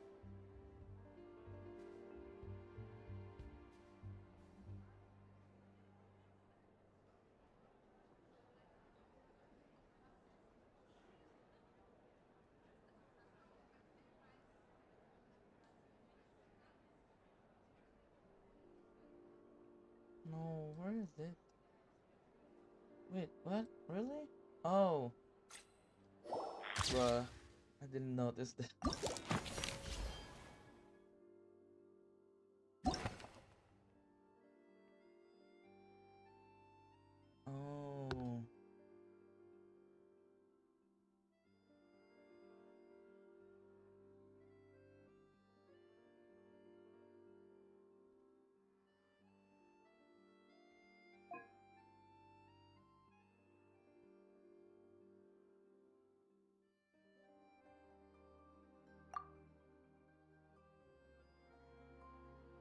No, where is it? Wait, what? Really? Oh. Bruh. I didn't notice that. Oh.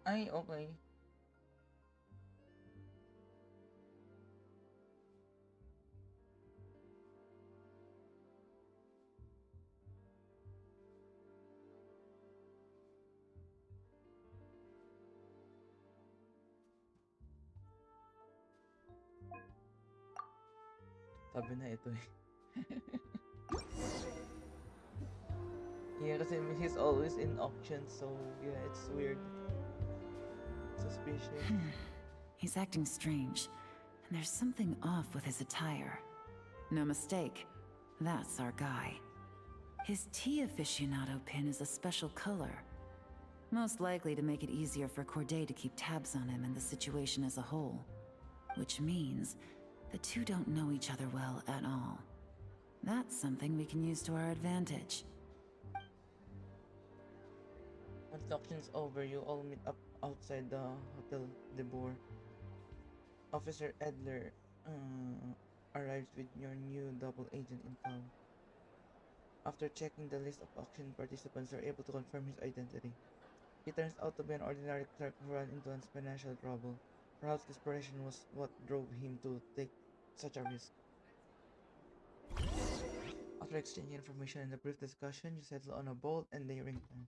Ay, okay. Sabi na ito eh. Yeah, kasi he's always in auction, so yeah, it's weird. Suspicious. He's acting strange, and there's something off with his attire. No mistake, that's our guy. His tea aficionado pin is a special color. Most likely to make it easier for Corday to keep tabs on him and the situation as a whole. Which means the two don't know each other well at all. That's something we can use to our advantage. Once the auction's over, you all meet up outside the Hotel de Boer. Officer Edler arrives with your new double agent in town. After checking the list of auction participants, you're able to confirm his identity. He turns out to be an ordinary clerk who ran into financial trouble. Perhaps desperation was what drove him to take such a risk. After exchanging information and a brief discussion, you settle on a bold and daring plan.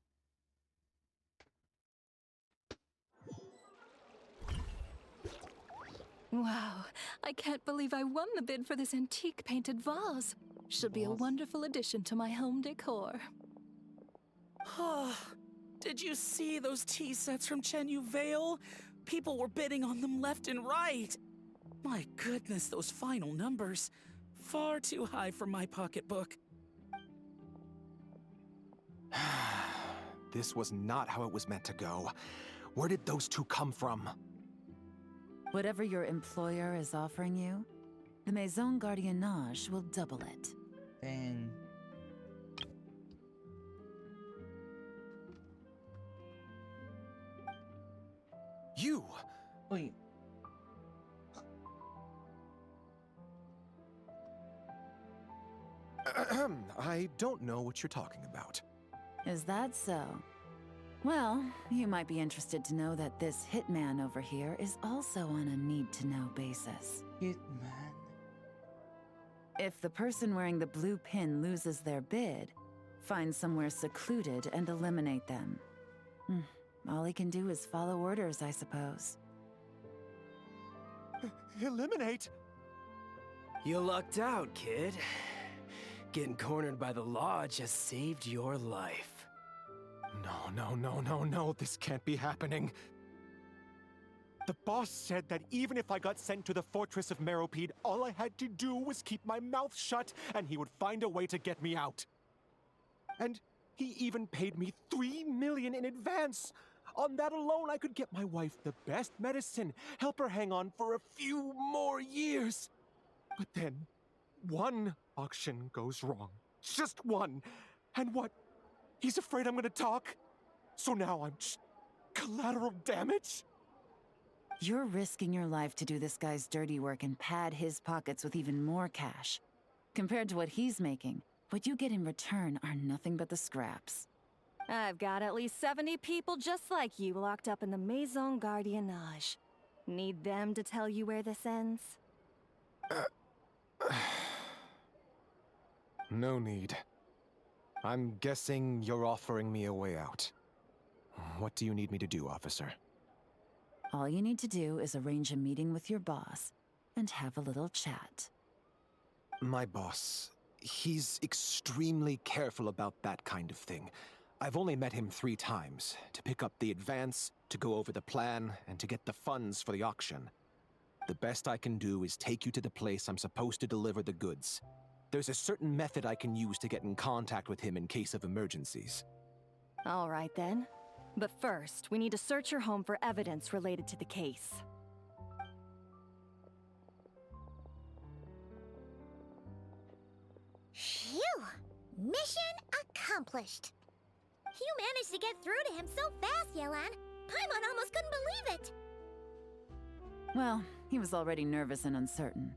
Wow, I can't believe I won the bid for this antique painted vase. Should be a Vase? wonderful addition to my home decor. Did you see those tea sets from Chenyu Vale? People were bidding on them left and right. My goodness, those final numbers. Far too high for my pocketbook. This was not how it was meant to go. Where did those two come from? Whatever your employer is offering you, the Maison Gardiennage will double it. Dang. You! Uy. I don't know what you're talking about. Is that so? Well, you might be interested to know that this hitman over here is also on a need-to-know basis. Hitman. If the person wearing the blue pin loses their bid, find somewhere secluded and eliminate them. All he can do is follow orders, I suppose. Eliminate? You lucked out, kid. Getting cornered by the law just saved your life. No, this can't be happening. The boss said that even if I got sent to the fortress of Meropide, all I had to do was keep my mouth shut and he would find a way to get me out. And he even paid me 3 million in advance. On that alone, I could get my wife the best medicine, help her hang on for a few more years. But then, one auction goes wrong. Just one. And what? He's afraid I'm gonna talk? So now I'm just collateral damage? You're risking your life to do this guy's dirty work and pad his pockets with even more cash. Compared to what he's making, what you get in return are nothing but the scraps. I've got at least 70 people just like you locked up in the Maison Gardiennage. Need them to tell you where this ends? No need. I'm guessing you're offering me a way out. What do you need me to do, officer? All you need to do is arrange a meeting with your boss and have a little chat. My boss, he's extremely careful about that kind of thing. I've only met him 3 times, to pick up the advance, to go over the plan, and to get the funds for the auction. The best I can do is take you to the place I'm supposed to deliver the goods. There's a certain method I can use to get in contact with him in case of emergencies. All right then. But first, we need to search your home for evidence related to the case. Phew! Mission accomplished. You managed to get through to him so fast, Yelan. Paimon almost couldn't believe it. Well, he was already nervous and uncertain.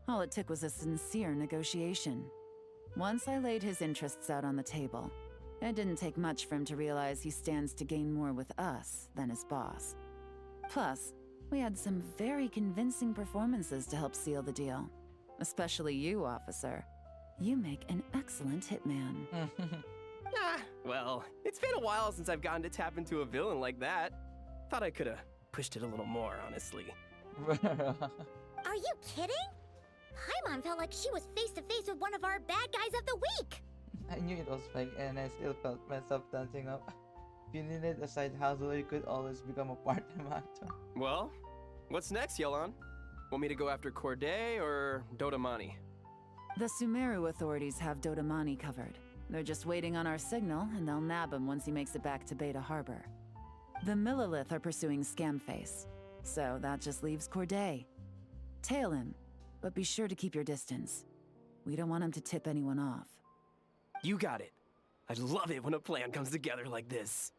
All it took was a sincere negotiation. Once I laid his interests out on the table, it didn't take much for him to realize he stands to gain more with us than his boss. Plus, we had some very convincing performances to help seal the deal. Especially you, officer. You make an excellent hitman. Well, it's been a while since I've gotten to tap into a villain like that. Thought I could've pushed it a little more, honestly. Are you kidding? Paimon felt like she was face to face with one of our bad guys of the week. I knew it was fake and I still felt myself dancing up. If you needed a side hustle, you could always become a part-time actor. Well, what's next, Yelan? Want me to go after Corday or Dodamani? The Sumeru authorities have Dodamani covered. They're just waiting on our signal, and they'll nab him once he makes it back to Beta Harbor. The Millilith are pursuing Scamface, so that just leaves Corday. Tail him, but be sure to keep your distance. We don't want him to tip anyone off. You got it. I love it when a plan comes together like this.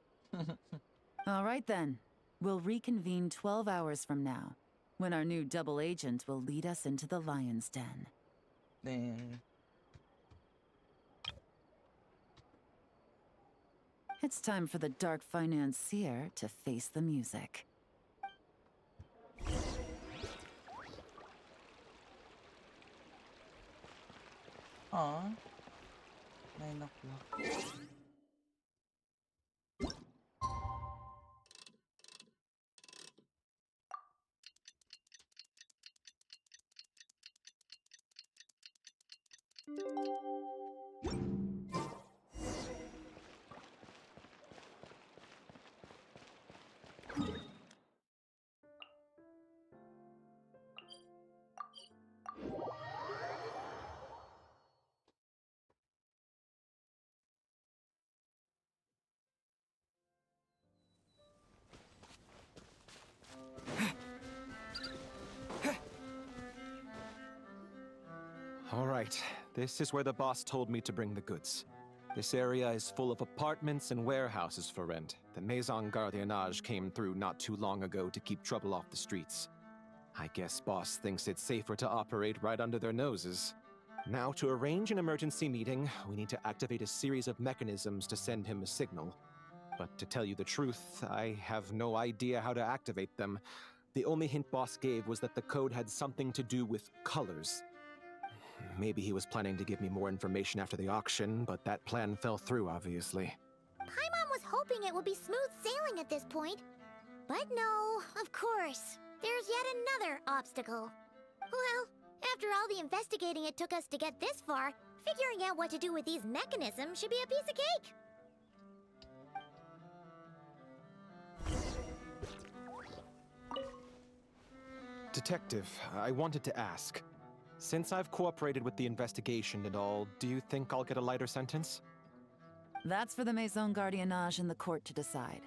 All right then. We'll reconvene 12 hours from now, when our new double agent will lead us into the Lion's Den. Then It's time for the Dark Financier to face the music. Aw, 9 o'clock. right. This is where the boss told me to bring the goods. This area is full of apartments and warehouses for rent. The Maison Gardiennage came through not too long ago to keep trouble off the streets. I guess boss thinks it's safer to operate right under their noses. Now, to arrange an emergency meeting, we need to activate a series of mechanisms to send him a signal. But to tell you the truth, I have no idea how to activate them. The only hint boss gave was that the code had something to do with colors. Maybe he was planning to give me more information after the auction, but that plan fell through, obviously. Paimon was hoping it would be smooth sailing at this point. But no, of course. There's yet another obstacle. Well, after all the investigating it took us to get this far, figuring out what to do with these mechanisms should be a piece of cake. Detective, I wanted to ask. Since I've cooperated with the investigation and all, do you think I'll get a lighter sentence? That's for the Maison Gardiennage and the court to decide.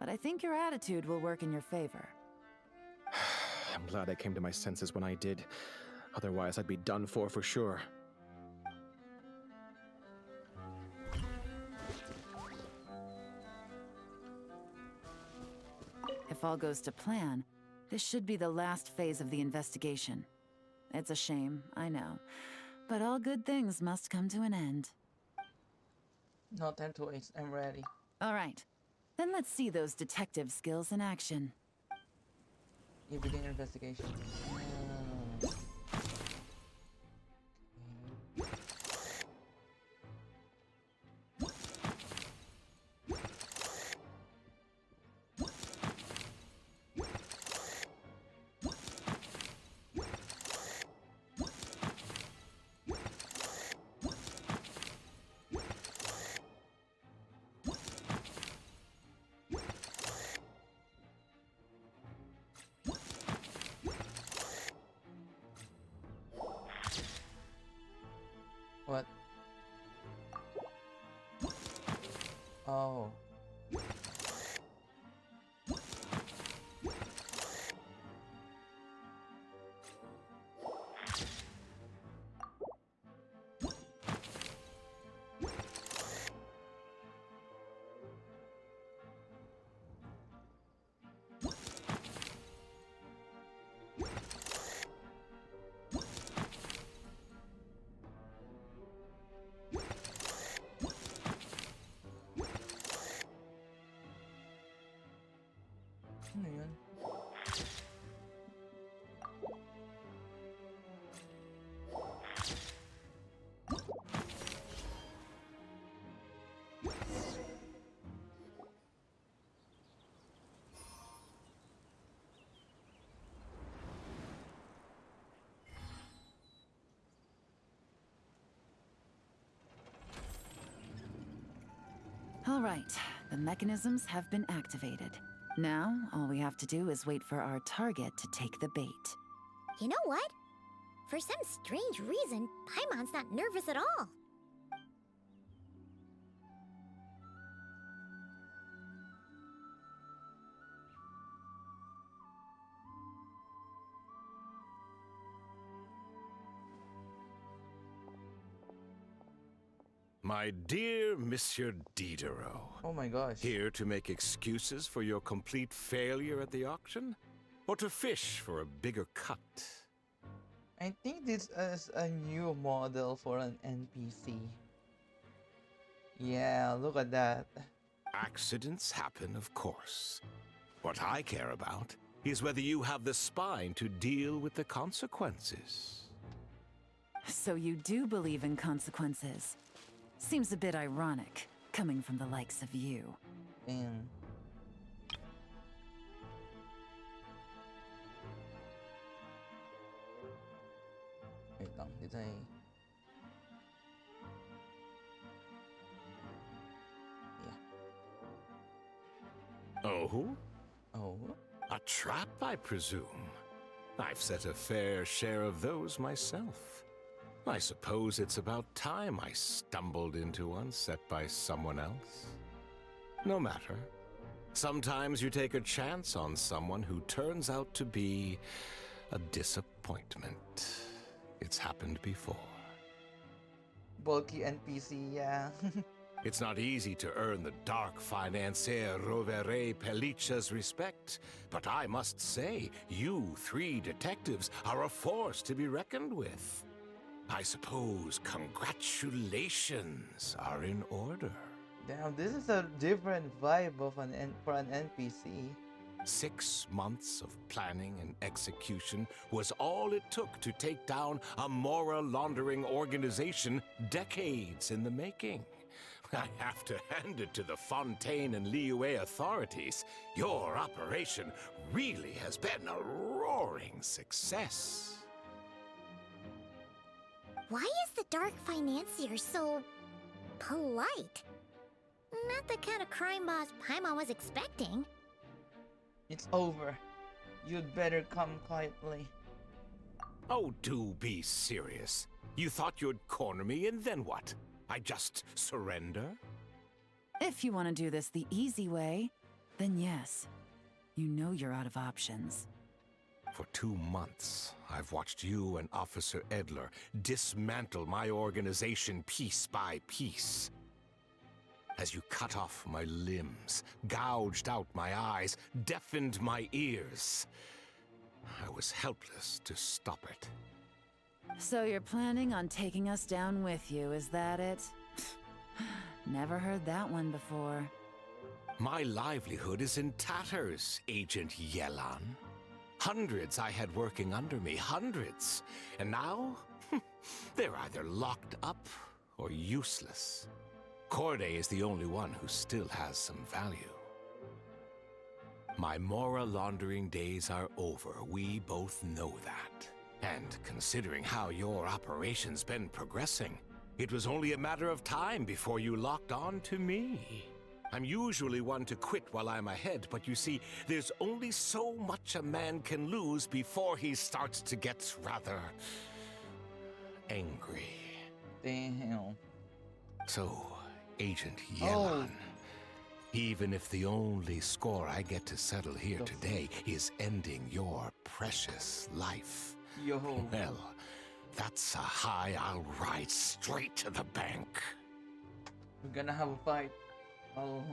But I think your attitude will work in your favor. I'm glad I came to my senses when I did. Otherwise, I'd be done for sure. If all goes to plan, this should be the last phase of the investigation. It's a shame, I know. But all good things must come to an end. No time to waste. I'm ready. All right. Then let's see those detective skills in action. You begin your investigation. What? Oh. Ano yun? All right, the mechanisms have been activated. Now, all we have to do is wait for our target to take the bait. You know what? For some strange reason, Paimon's not nervous at all. My dear Monsieur Diderot. Oh my gosh. Here to make excuses for your complete failure at the auction? Or to fish for a bigger cut? I think this is a new model for an NPC. Yeah, look at that. Accidents happen, of course. What I care about is whether you have the spine to deal with the consequences. So you do believe in consequences. Seems a bit ironic, coming from the likes of you. Damn. Wait lang, did I... Yeah. Oh? Oh? A trap, I presume. I've set a fair share of those myself. I suppose it's about time I stumbled into one set by someone else. No matter. Sometimes you take a chance on someone who turns out to be a disappointment. It's happened before. bulky NPC, yeah. It's not easy to earn the dark financier Rovere Pelicha's respect, but I must say, you three detectives are a force to be reckoned with. I suppose congratulations are in order. Damn, this is a different vibe of for an NPC. 6 months of planning and execution was all it took to take down a moral laundering organization decades in the making. I have to hand it to the Fontaine and Liyue authorities. Your operation really has been a roaring success. Why is the Dark Financier so polite? Not the kind of crime boss Paimon was expecting. It's over. You'd better come quietly. Oh, do be serious. You thought you'd corner me and then what? I just surrender? If you want to do this the easy way, then yes. You know you're out of options. For 2 months, I've watched you and Officer Edler dismantle my organization piece by piece. As you cut off my limbs, gouged out my eyes, deafened my ears, I was helpless to stop it. So you're planning on taking us down with you, is that it? Never heard that one before. My livelihood is in tatters, Agent Yelan. Hundreds I had working under me, hundreds. And now, they're either locked up or useless. Corday is the only one who still has some value. My moral laundering days are over. We both know that. And considering how your operation's been progressing, it was only a matter of time before you locked on to me. I'm usually one to quit while I'm ahead, but you see, there's only so much a man can lose before he starts to get rather angry. Damn. So, Agent Yelan, even if the only score I get to settle here today is ending your precious life, well, that's a high I'll ride straight to the bank. We're gonna have a fight. I'll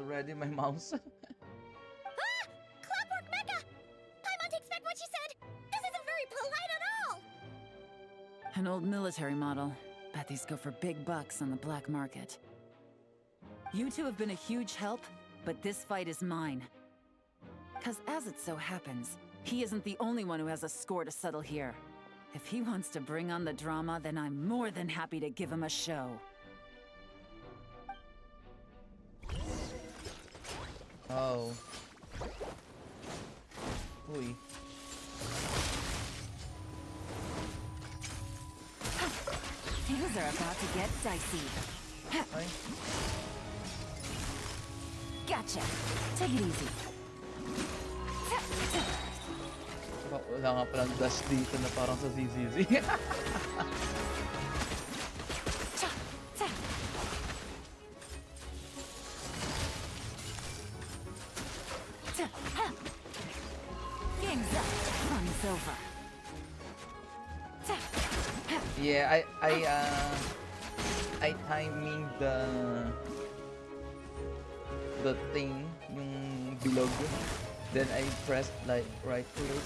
ready my mouse. Clockwork Mecha! Paimon takes back what she said! This isn't very polite at all! An old military model. Bet these go for big bucks on the black market. You two have been a huge help, but this fight is mine. 'Cause as it so happens, he isn't the only one who has a score to settle here. If he wants to bring on the drama, then I'm more than happy to give him a show. Oh. Uy. Things are about to get dicey. Ay. Gotcha. Take it easy. Wala nga palang dash dito na parang sa ZZZ. Game's up. Fun's over. Yeah, I timing the thing, yung bilog. Then I pressed like right click.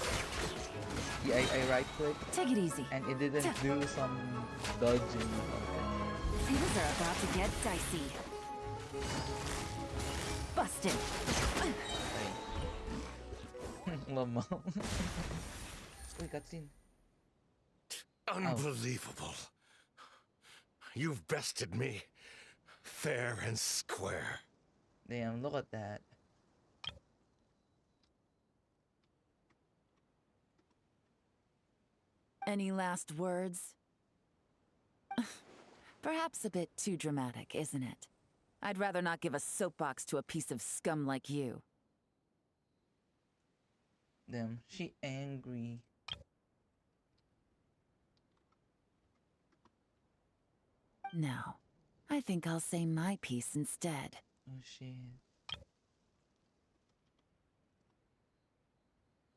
Yeah, I right click Take it easy. and it didn't do some dodging. Things are about to get dicey. Busted. Mama. Uy, cutscene. Unbelievable. You've bested me, fair and square. Damn, look at that. Any last words? Perhaps a bit too dramatic, isn't it? I'd rather not give a soapbox to a piece of scum like you. Damn, she angry. No, I think I'll say my piece instead. Oh shit.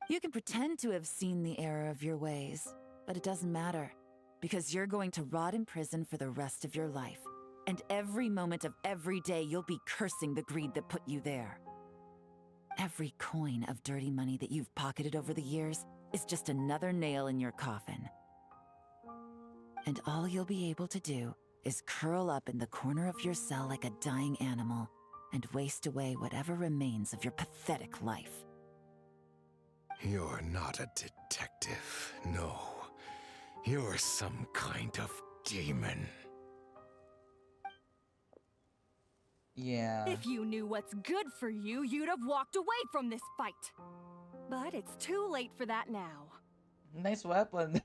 You can pretend to have seen the error of your ways, but it doesn't matter. because you're going to rot in prison for the rest of your life. And every moment of every day, you'll be cursing the greed that put you there. Every coin of dirty money that you've pocketed over the years is just another nail in your coffin. And all you'll be able to do is curl up in the corner of your cell like a dying animal and waste away whatever remains of your pathetic life. You're not a detective, no. You're some kind of demon. Yeah. If you knew what's good for you, you'd have walked away from this fight. But it's too late for that now. Nice weapon.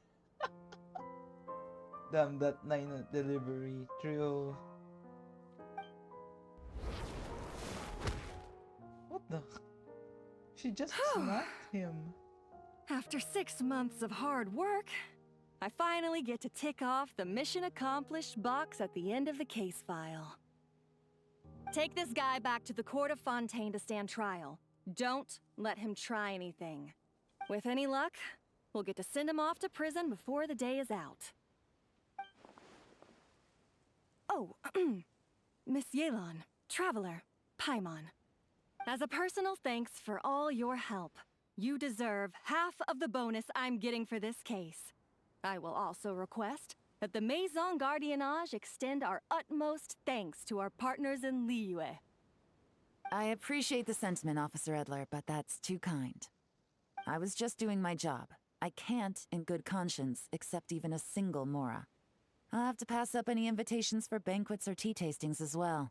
Damn, that 9 delivery. True. What the? She just smacked him. After 6 months of hard work, I finally get to tick off the mission accomplished box at the end of the case file. Take this guy back to the court of Fontaine to stand trial. Don't let him try anything. With any luck, we'll get to send him off to prison before the day is out. Oh, Miss Yelan, Traveler, Paimon. As a personal thanks for all your help, you deserve half of the bonus I'm getting for this case. I will also request that the Maison Gardiennage extend our utmost thanks to our partners in Liyue. I appreciate the sentiment, Officer Edler, but that's too kind. I was just doing my job. I can't, in good conscience, accept even a single Mora. I'll have to pass up any invitations for banquets or tea tastings as well.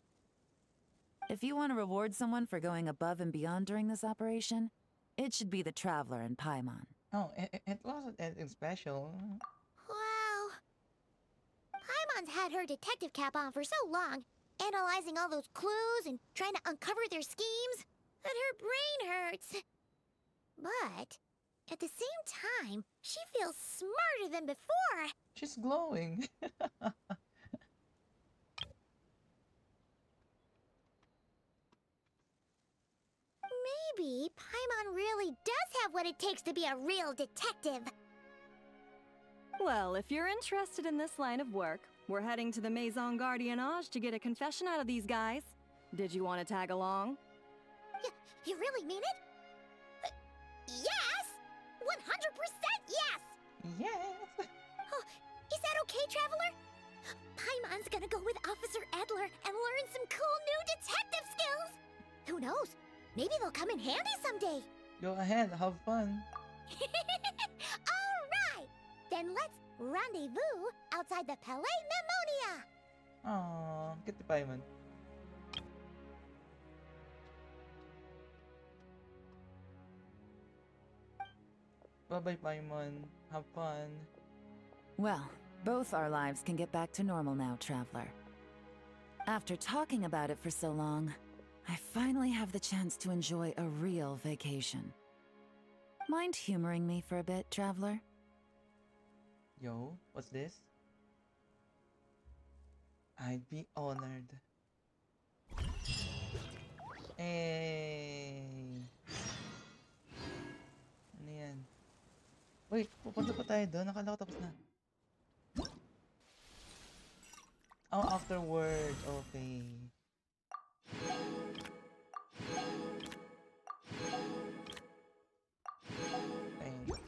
If you want to reward someone for going above and beyond during this operation, it should be the Traveler and Paimon. Oh, it wasn't anything special. Wow. Paimon's had her detective cap on for so long, analyzing all those clues and trying to uncover their schemes, that her brain hurts. But at the same time, she feels smarter than before. She's glowing. Maybe Paimon really does have what it takes to be a real detective. Well, if you're interested in this line of work, we're heading to the Maison Gardiennage to get a confession out of these guys. Did you want to tag along? You really mean it? Yes! 100% yes! Yes! Oh, is that okay, Traveler? Paimon's gonna go with Officer Edler and learn some cool new detective skills! Who knows? Maybe they'll come in handy someday! Go ahead, have fun. Alright! Then let's rendezvous outside the Palais Pneumonia! Aww, get the Paimon. Bye-bye, Paimon. Have fun. Well, both our lives can get back to normal now, Traveler. After talking about it for so long, I finally have the chance to enjoy a real vacation. Mind humoring me for a bit, Traveler? Yo, what's this? I'd be honored. Hey! Ano yan? Wait, pupunta pa tayo doon. Nakala ko tapos na. Oh, afterward. Okay. Thanks.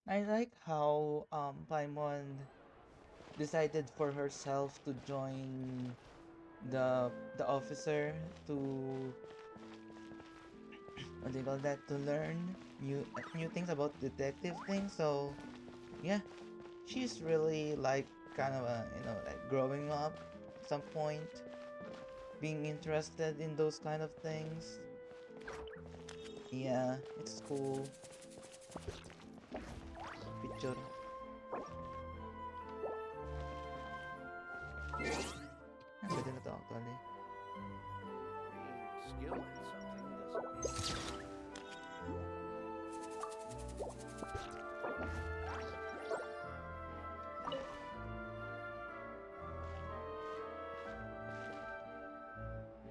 I like how Paimon decided for herself to join the officer to what do you call that, to learn new things about detective things. So yeah, she's really like kind of a, you know, like growing up at some point, being interested in those kind of things. Yeah, it's cool. Picture. Ang ganda na to actually. Skill in something doesn't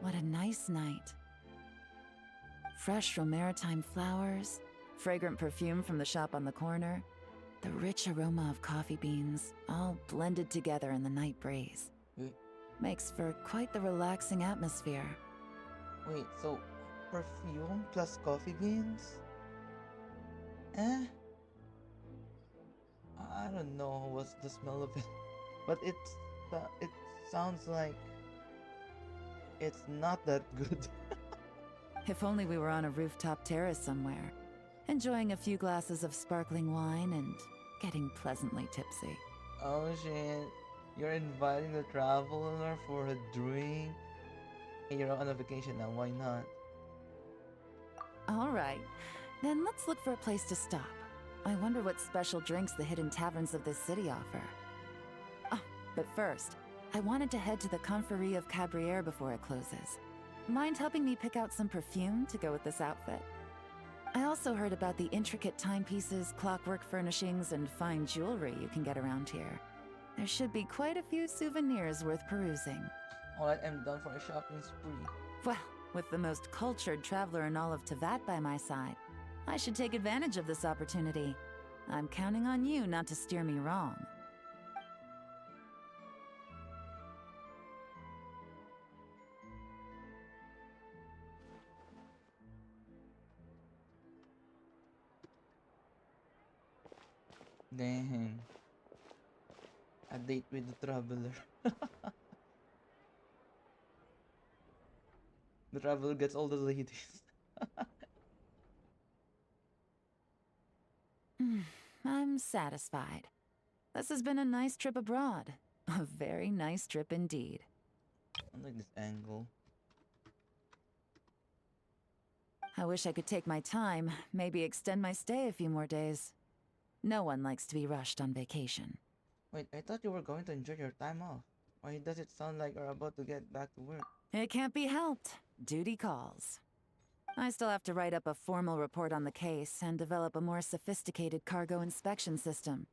What a nice night. Fresh from maritime flowers, fragrant perfume from the shop on the corner, the rich aroma of coffee beans, all blended together in the night breeze. Wait, Makes for quite the relaxing atmosphere. wait, so perfume plus coffee beans? Eh? I don't know what's the smell of it, but it sounds like it's not that good. If only we were on a rooftop terrace somewhere, enjoying a few glasses of sparkling wine and getting pleasantly tipsy. Oh shit, you're inviting the traveler for a drink? Hey, you're on a vacation now, why not? All right, then let's look for a place to stop. I wonder what special drinks the hidden taverns of this city offer. Oh, but first, I wanted to head to the Confrérie of Cabriere before it closes. Mind helping me pick out some perfume to go with this outfit? I also heard about the intricate timepieces, clockwork furnishings, and fine jewelry you can get around here. There should be quite a few souvenirs worth perusing. Alright, I'm done for a shopping spree. Well, with the most cultured traveler in all of Tevat by my side, I should take advantage of this opportunity. I'm counting on you not to steer me wrong. Dang. A date with the traveler. The traveler gets all the ladies. I'm satisfied. This has been a nice trip abroad. A very nice trip indeed. I like this angle. I wish I could take my time, maybe extend my stay a few more days. No one likes to be rushed on vacation. Wait, I thought you were going to enjoy your time off. Why does it sound like you're about to get back to work? It can't be helped. Duty calls. I still have to write up a formal report on the case and develop a more sophisticated cargo inspection system.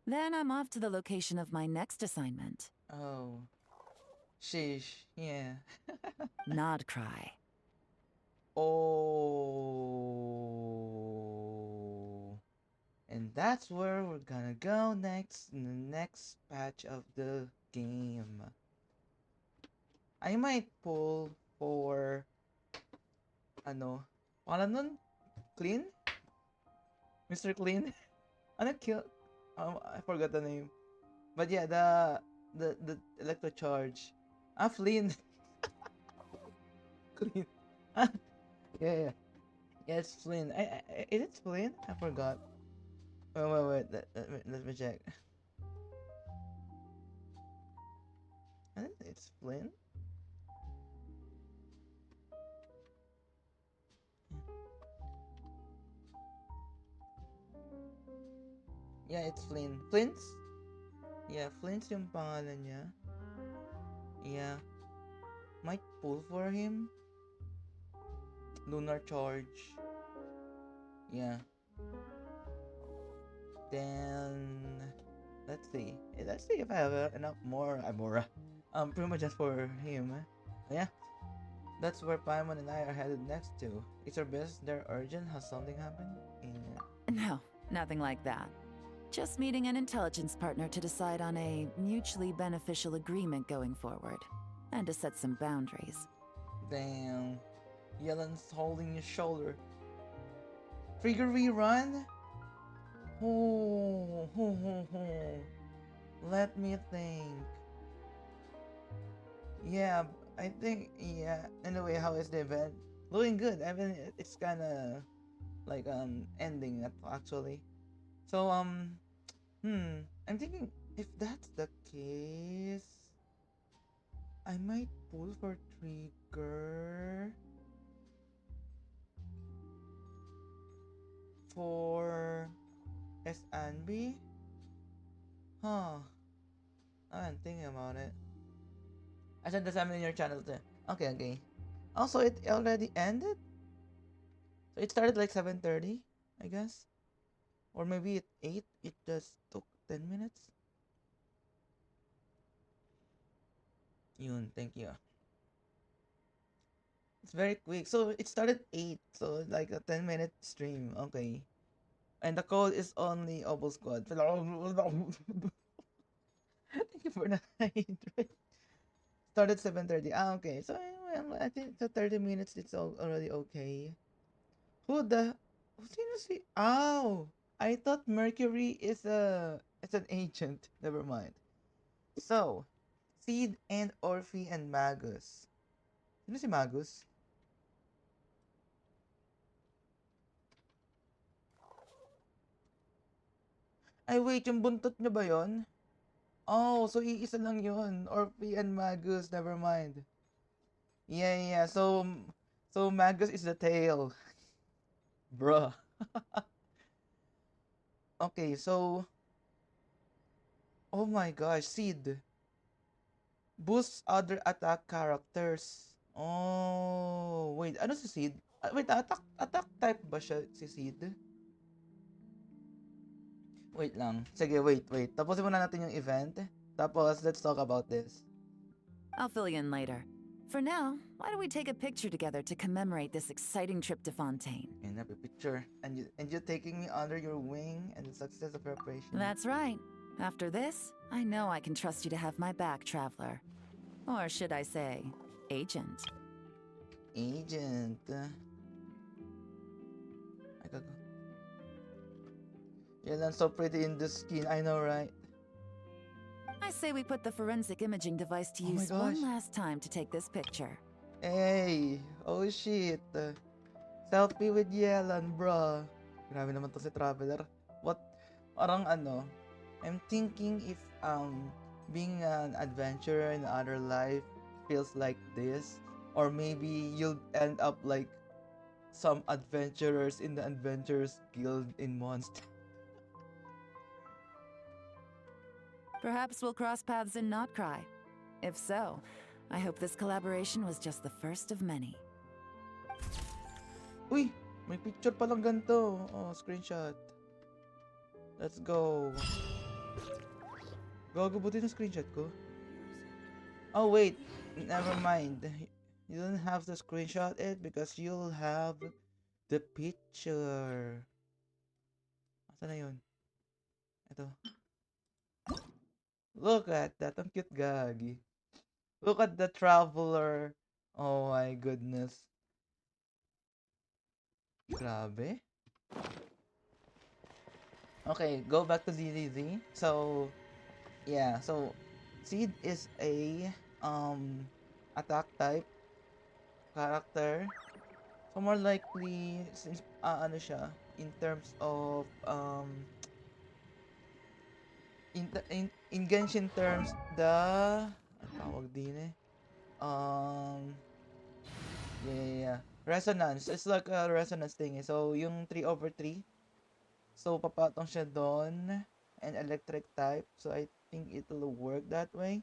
Then I'm off to the location of my next assignment. Oh. Sheesh, yeah. Nod cry. Oh. And that's where we're gonna go next in the next patch of the game. I might pull for pangalan nun? Clean? Mr. Clean? I forgot the name. But yeah, the electro charge. Flynn. Clean. Yeah. Yeah, it's Flynn. Is it Flynn? I forgot. Wait. Let me check. I think it's Flynn. Yeah, it's Flynn. Flint's? Yeah, Flint's yung pangalan niya. Yeah. Might pull for him. Lunar Charge. Yeah. Then let's see. Let's see if I have enough more Amora. Pretty much just for him. Yeah. That's where Paimon and I are headed next to. Is our business there urgent? Has something happened? Yeah. No, nothing like that. Just meeting an intelligence partner to decide on a mutually beneficial agreement going forward. And to set some boundaries. Damn. Yelen's holding his shoulder. Trigger rerun? Oh. Let me think. Yeah, I think, yeah. Anyway, how is the event? Looking good. I mean, it's kind of like, ending actually. So, I'm thinking if that's the case, I might pull for Trigger for S and B. Huh. I'm thinking about it. I sent the summon in your channel too. Okay. Also, it already ended? So it started like 7:30, I guess. Or maybe at 8. It just took 10 minutes. Yun, thank you. It's very quick. So it started 8. So like a 10-minute stream. Okay. And the code is only Obo Squad. Thank you for the hydrate. Started 7:30. Ah, okay. So well, I think the 30 minutes it's already okay. Who the sino si Oh, I thought Mercury is an agent. Never mind. So, Seed and Orphe and Magus. Sino si Magus? Ay wait, yung buntot niya ba 'yon? Oh, so iisa lang 'yon. Orphe and Magus. Never mind. Yeah, yeah. So Magus is the tail. Bruh. Okay, so oh my gosh, Seed boosts other attack characters. Oh, wait, ano si Seed? Wait, attack type ba siya si Seed? Wait lang. Sige, wait. Tapusin muna natin yung event. Tapos, let's talk about this. I'll fill you in later. For now, why don't we take a picture together to commemorate this exciting trip to Fontaine? And have a picture. And you taking me under your wing and the success of preparation. That's right. After this, I know I can trust you to have my back, Traveler. Or should I say, Agent. Agent. I gotta go. Yelan's so pretty in the skin. I know, right? I say we put the forensic imaging device to Oh my use one gosh. last time to take this picture. Hey! Oh shit! Selfie with Yelan, bruh. Grabe naman to si Traveler. What? Parang ano, I'm thinking if being an adventurer in other life feels like this, or maybe you'll end up like some adventurers in the Adventurers Guild in Monster. Perhaps we'll cross paths in Notcry. If so, I hope this collaboration was just the first of many. Uy! May picture palang ganito. Oh, screenshot. Let's go. Gago, buti na screenshot ko. Oh, wait. Never mind. You don't have to screenshot it because you'll have the picture. Asa na yun? Ito. Look at that. Ang cute, gagi. Look at the traveler. Oh my goodness. Grabe. Okay, go back to ZZZ. So, yeah. So, Seed is a attack type character. So more likely since ano siya in terms of in Genshin terms the ang tawag din eh yeah, resonance. It's like a resonance thing eh. So yung 3/3, so papatong siya doon, and electric type, so I think it'll work that way.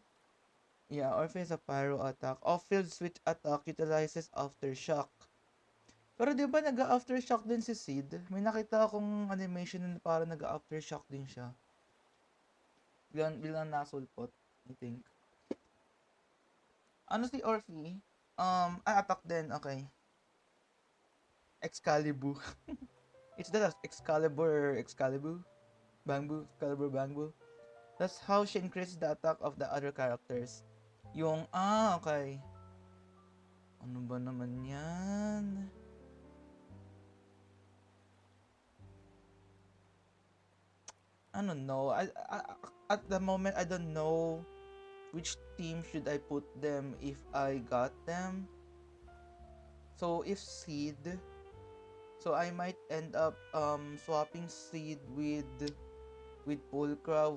Yeah, Orphe is a pyro attack. Off-field switch attack utilizes aftershock. Pero di ba nag-aftershock din si Seed? May nakita akong animation na parang nag-aftershock din siya. Bilang nasulpot, I think. Ano si Orphe? Attack din, okay. Excalibur. It's that Excalibur? Excalibur Bangbu. That's how she increases the attack of the other characters. Yung, okay. Ano ba naman yan? I don't know. I at the moment I don't know which team should I put them if I got them. So if Seed, so I might end up swapping Seed with Pulcra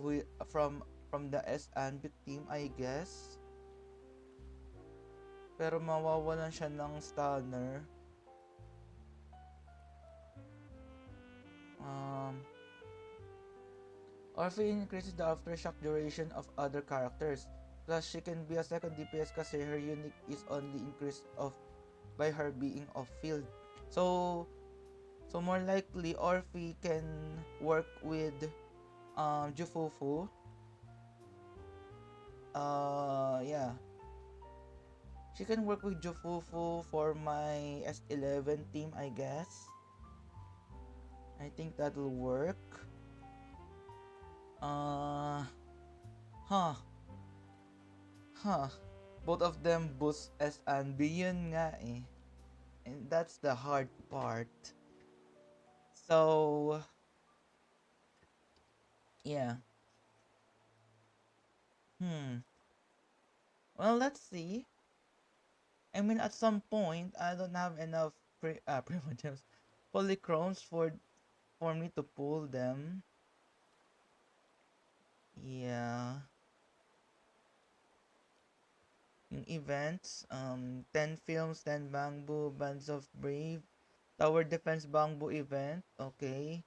from the S-Ambit team, I guess. Pero mawawalan siya ng stunner. Orphe increases the aftershock duration of other characters. Plus, she can be a second DPS kasi her unique is only increased by her being off-field. So, So more likely Orphe can work with Jufufu. Yeah. She can work with Jufufu for my S11 team, I guess. I think that'll work. Huh. Huh. Both of them boost S and B, yun nga eh. And that's the hard part. So, yeah. Well, let's see. I mean, at some point, I don't have enough primogems, polychromes for me to pull them. Yeah. Yung events, 10 films, 10 bamboo, bands of brave, tower defense bamboo event, okay.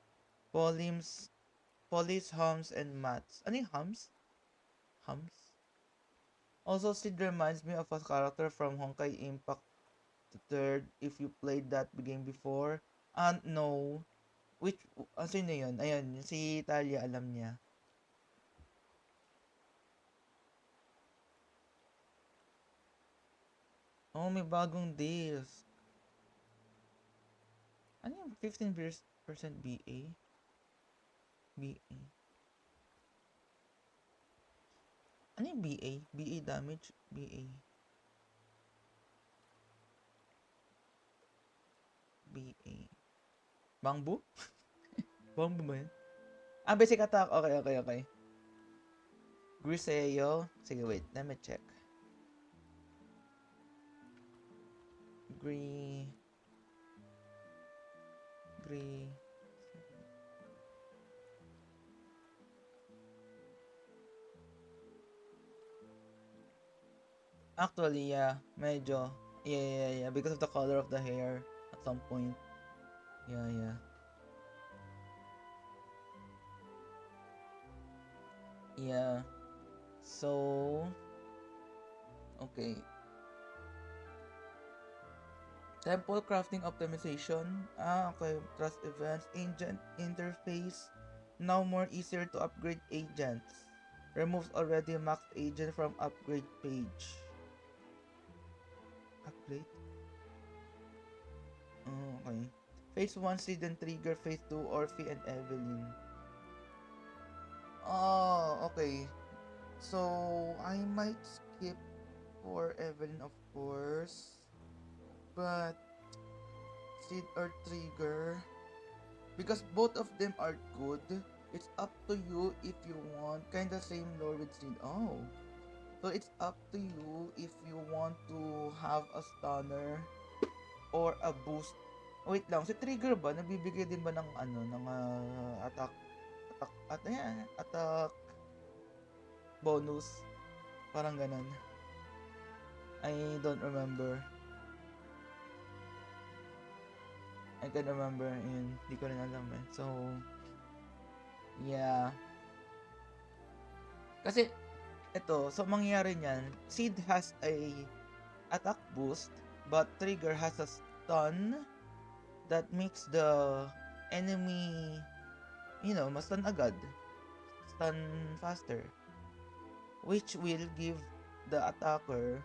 Polyms, police hums and mats. Ano yung hums? Hums? Also, Sid reminds me of a character from Honkai Impact the Third. If you played that game before. No. Which, sino yun? Ayun, si Talia, alam niya. Oh, may bagong disc. Ano yung 15% BA? BA. Ano yung BA? BA damage? BA. BA. Bangbu? Bangbu ba yun? Basic attack. Okay. Griseo. Sige, wait. Let me check. Gri... Actually, yeah. Medyo. Yeah. Because of the color of the hair at some point. Yeah. Yeah. So... Okay. Temple crafting optimization. Okay. Trust events. Agent interface. Now more easier to upgrade agents. Removes already maxed agent from upgrade page. Upgrade? Oh, okay. Phase 1 Seed and Trigger. Phase 2 Orphe and Evelyn. Oh, okay. So, I might skip for Evelyn, of course. But, Seed or Trigger, because both of them are good, it's up to you if you want. Kinda same lore with Seed. Oh. So, it's up to you if you want to have a stunner or a boost. Wait lang, si Trigger ba, nabibigay din ba ng attack bonus? Parang ganun. I don't remember. I can remember, yun, di ko rin alam eh. So, yeah. Kasi, ito, so mangyayari niyan, Seed has a attack boost, but Trigger has a stun that makes the enemy, ma-stun agad. Stun faster. Which will give the attacker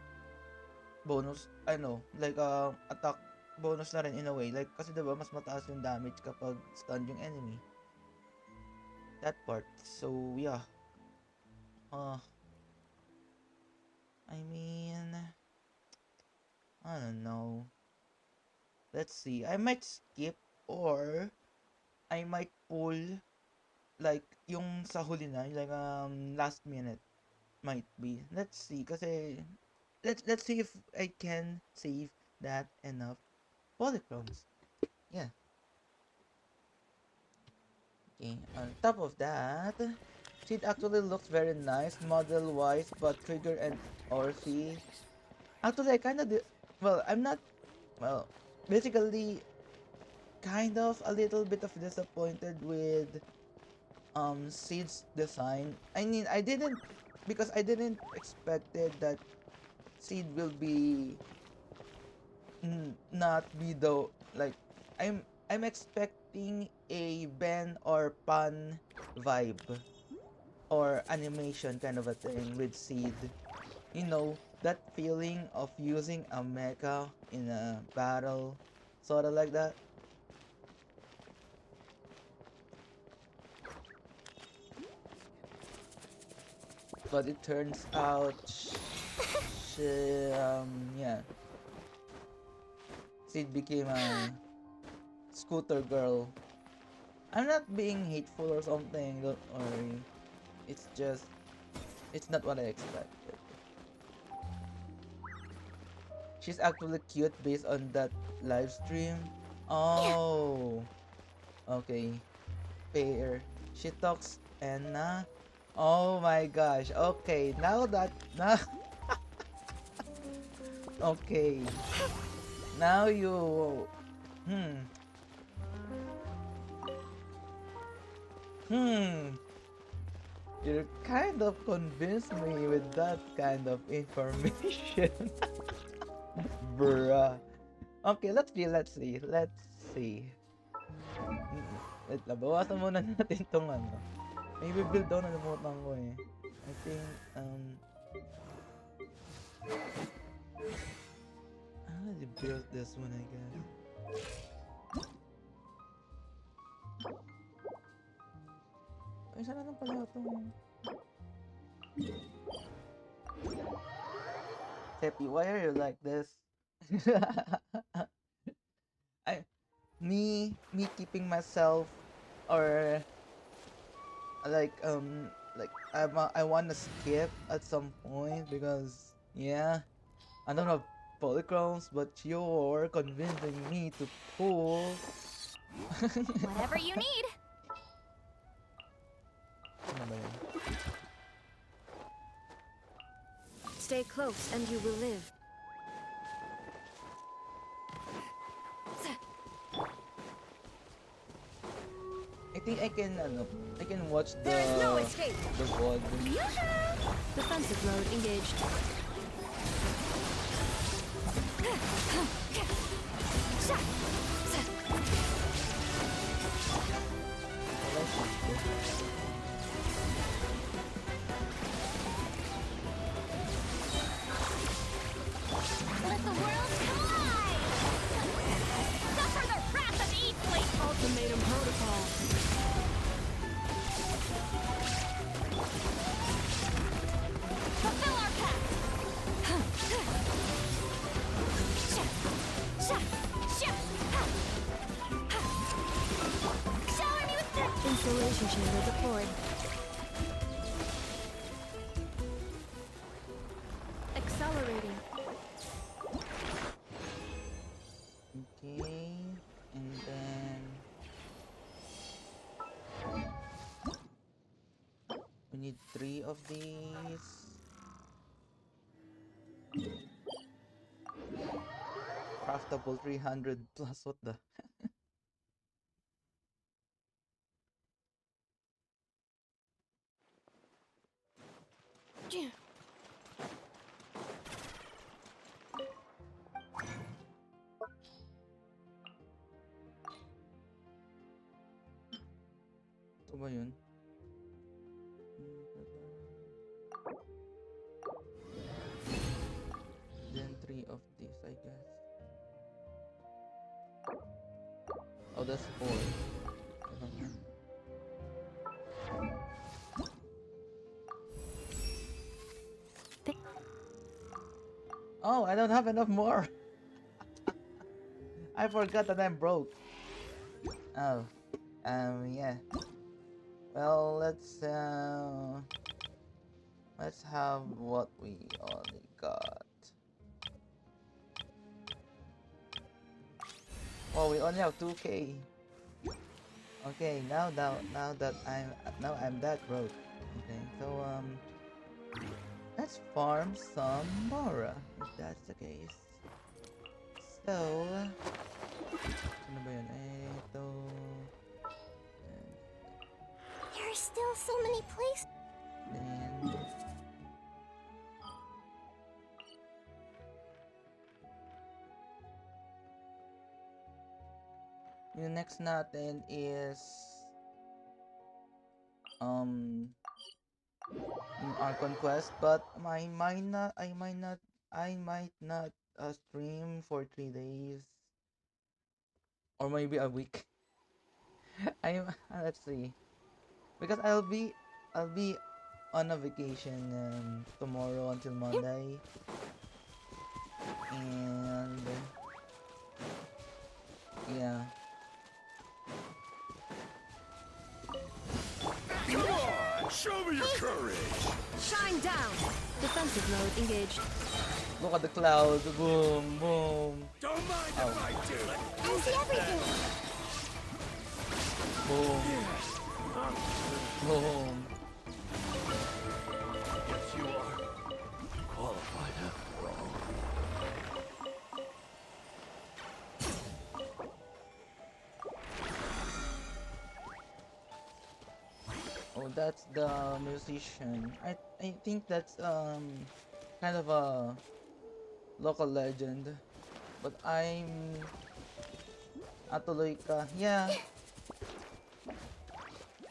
bonus, attack bonus na rin in a way. Like, kasi diba, mas mataas yung damage kapag stun yung enemy. That part. So, yeah. I mean, I don't know. Let's see. I might skip or I might pull like yung sa huli na, like last minute might be. Let's see kasi let's see if I can save that enough polychromes. Yeah. Okay, on top of that, Seed actually looks very nice model-wise, but Trigger and Orphe... Actually, I kinda basically, kind of a little bit of disappointed with Seed's design. I mean, because I didn't expected that Seed will be not be the like I I'm expecting a Ben or Pan vibe or animation kind of a thing with Seed. You know, that feeling of using a mecha in a battle, sort of like that. But it turns out, yeah, Sid became a scooter girl. I'm not being hateful or something, don't worry. It's just, it's not what I expected. She's actually cute based on that live stream. Oh, okay. Fair. She talks Anna. Oh my gosh. Okay, now that now okay. Now you hmm. Hmm. You kind of convinced me with that kind of information. Bruh. Okay, let's see. Wait lang, bawasan muna natin tong ano. May build daw, nalimutan ko eh. I think, they built this one, I guess. Ay, sana lang pala itong... Tepi, why are you like this? I, me keeping myself, or like I wanna skip at some point because yeah, I don't have polychromes, but you're convincing me to pull. Whatever you need. Ano ba yun? Stay close and you will live. I think I can watch the There is no escape. the VOD. Defensive mode engaged. Let the world collide! Suffer the wrath of Eastleaf! Ultimatum protocol. Fulfill our pact! Shower me with the... Installation chamber deployed. Accelerating. Okay, and then we need 3 of these. Craftable 300 plus, what the? Ito ba yun? Then 3 of these, I guess. Oh, that's 4. I don't know. Oh, I don't have enough more. I forgot that I'm broke. Oh, yeah. Well, let's have what we already got. Oh, we only have 2K. Okay, now that I'm that broke. Okay, so let's farm some more if that's the case. So, ano ba yun? Ito. There are still so many places. Then Yung next natin is yung Archon Quest, but I might not stream for 3 days or maybe a week. Let's see, because I'll be on a vacation tomorrow until Monday, and yeah. Come on, show me your courage. Shine down! Defensive mode engaged. Look at the clouds. Boom, boom. Don't mind if I do. I see everything. Boom. Boom. Yes, you are. Qualified after all. Oh, that's the musician. I think that's kind of a local legend. But I'm Atuloy ka. Yeah.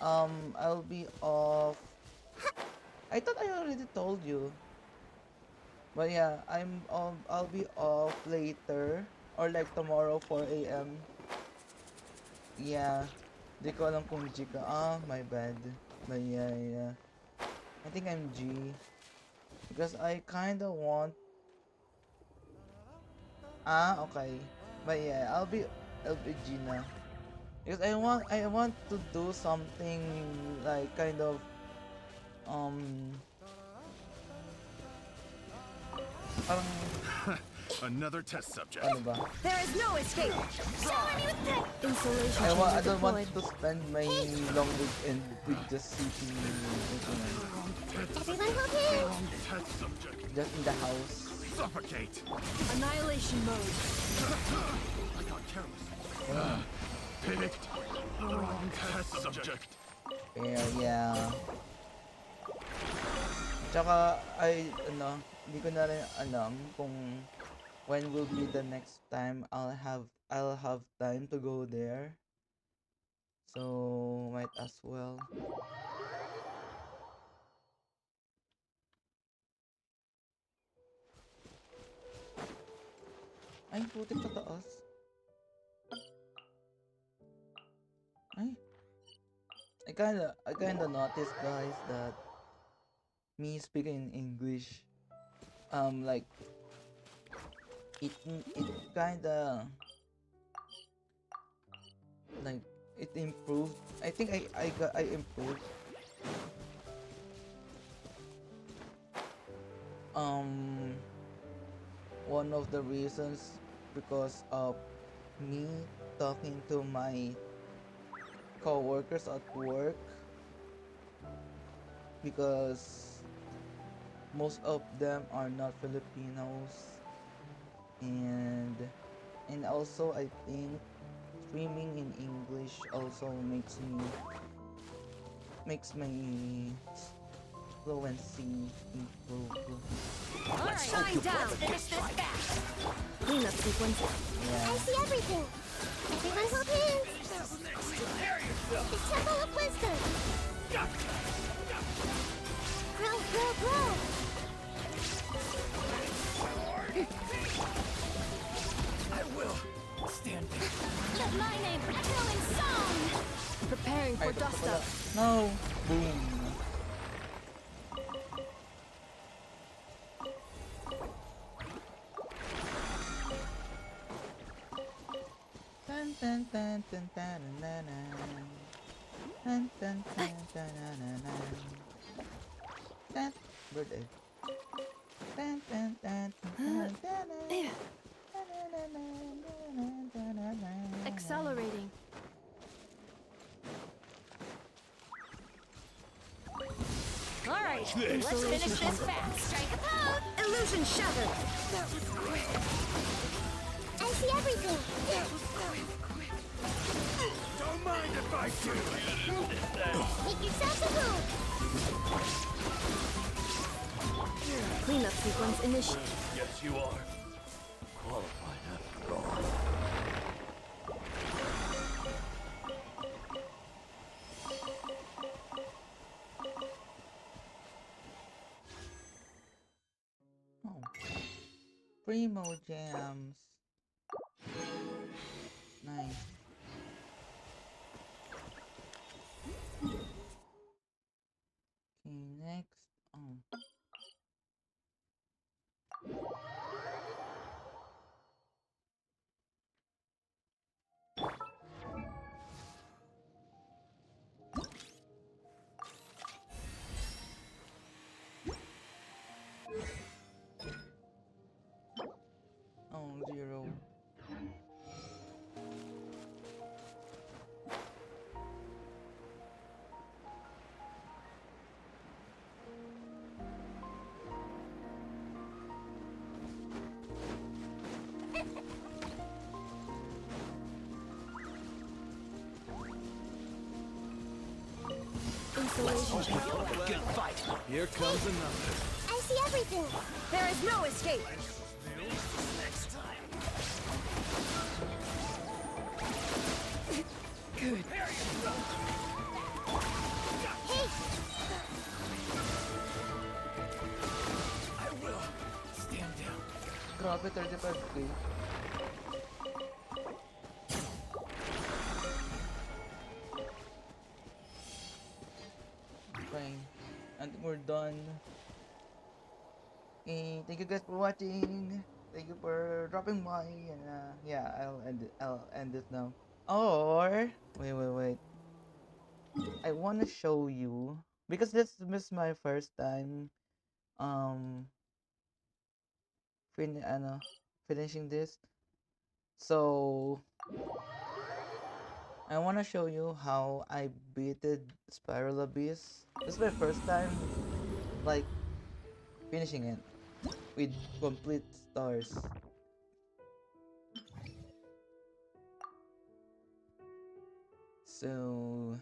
I'll be off. I thought I already told you. But yeah, I'll be off later or like tomorrow 4 a.m. Yeah. Di ko alam kung G ka. Ah, my bad. But yeah. I think I'm G. Because I kinda want... Ah, okay. But yeah, I'll be G na. Because I want to do something like kind of parang Another test subject. ano ba? There is no escape! Insulation I chamber don't want deployed. to spend my long weekend with just sitting Everyone hold hands. Test subject. just in the house. Suffocate. Annihilation mode. I got careless. Picked. Wrong test subject. Yeah. Tsaka hindi ko na rin alam kung when will be the next time I'll have time to go there. So might as well. Ay, putik sa taas. Ay. I kinda noticed, guys, that me speaking in English, like it kinda like it improved. I think I improved. One of the reasons because of me talking to my co-workers at work, because most of them are not Filipinos, and also I think streaming in English also makes my fluency improve. Alright, shine down! Finish this fast. Cleanup sequence. Yeah. I see everything. Everyone hold hands. The Temple of Wisdom. Grow, grow, grow. I will. Stand back. Let my name echo in song. Preparing for dust up. No. Boom. Dun, dun, dun, dun, dun, dun, dun. Dun, dun, dun, dun, dun, dun. Dun. Bird egg. Dun, dun, dun, dun, dun, dun. Accelerating. Alright, Let's finish this fast. Strike a pose. illusion shattered. I see everything. Don't mind if I do. Make yourselves a move. Cleanup sequence initiated. Yes, you are. Qualified after all. Primo jams. Nice. Okay, next. Oh. Oh, 0. Insulation chamber. Good fight. Here comes another. I see everything. There is no escape. Good. Hey, I will. Stand down. Grabe, 35k. Fine. I think we're done. Okay, thank you guys for watching. Thank you for dropping by, and yeah, I'll end it now. Or wait. I wanna show you because this is my first time finishing this. So I wanna show you how I beated Spiral Abyss. This is my first time like finishing it with complete stars. So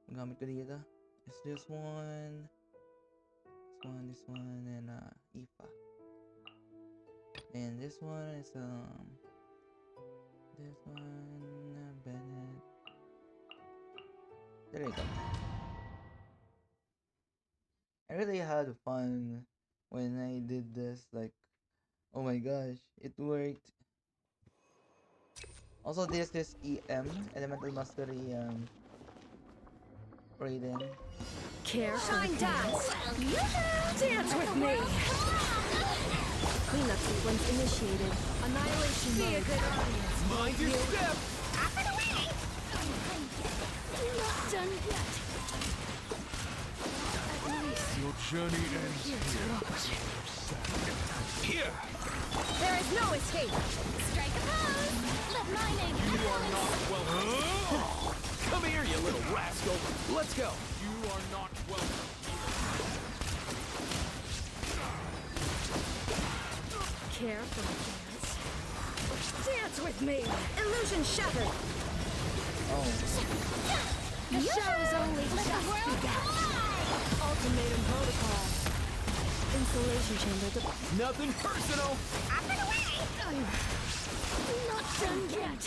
gamit ko dito is this one, this one, and IPA. And this one is this one, Bennett. There you go. I really had fun when I did this. Like, oh my gosh, it worked. Also, this is EM, Elemental Mastery, Raiden. Care shine dance. Dance with me. Cleanup sequence initiated. Annihilation mode. Be a good audience. Mind your step. up and away! Not done yet. At least Your journey ends Here. there is no escape. strike a pose! Left lining! You are not welcome. Come here, you little rascal. Let's go. You are not welcome. Care for a dance. Dance with me. Illusion shattered. Oh, The show's only just begun. Ultimatum protocol. Insulation chamber. Nothing personal. Up and away! Not done yet.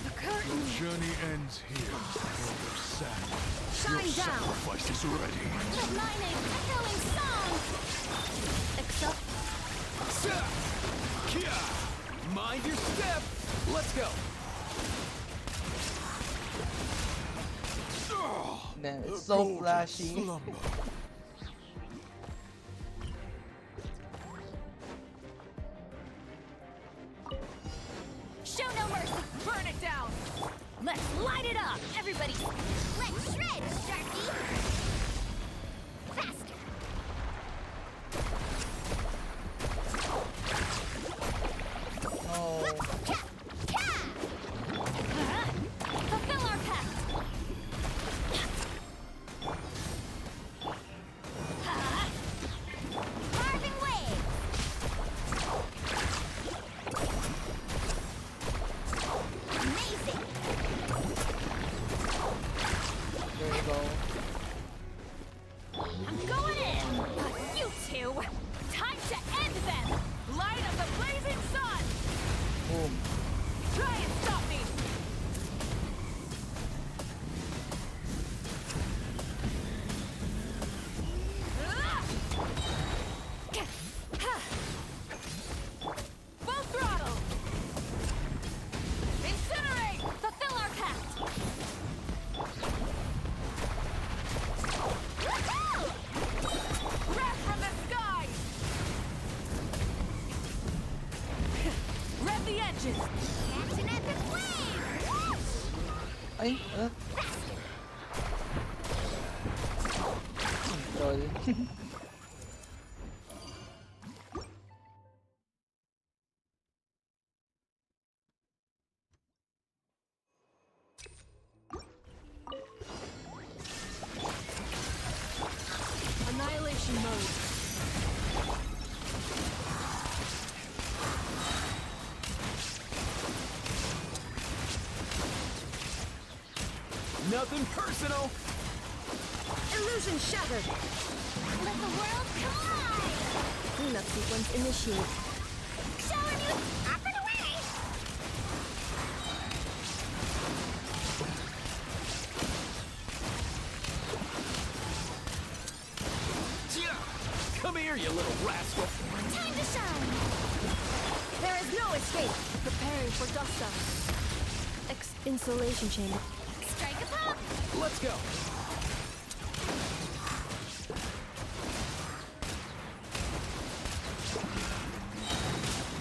The curtain. journey ends here. Sad. Shine down. Sacrifice is ready. Left lining! Echoing song! Except Kia. Mind your step. Let's go. man, it's so flashy. Show no mercy! burn it down. Let's light it up, everybody. Let's shred, Sharky! Faster! Oh, Fulfill our pact! Carving waves! Amazing! Ay, Lol. Annihilation mode. Nothing personal. Illusion shattered. Let the world collide! Cleanup sequence initiate. Showing you up and away! Come here, you little rascal. Time to shine! There is no escape. Preparing for dust up. Insulation chamber. Strike a pop! Let's go.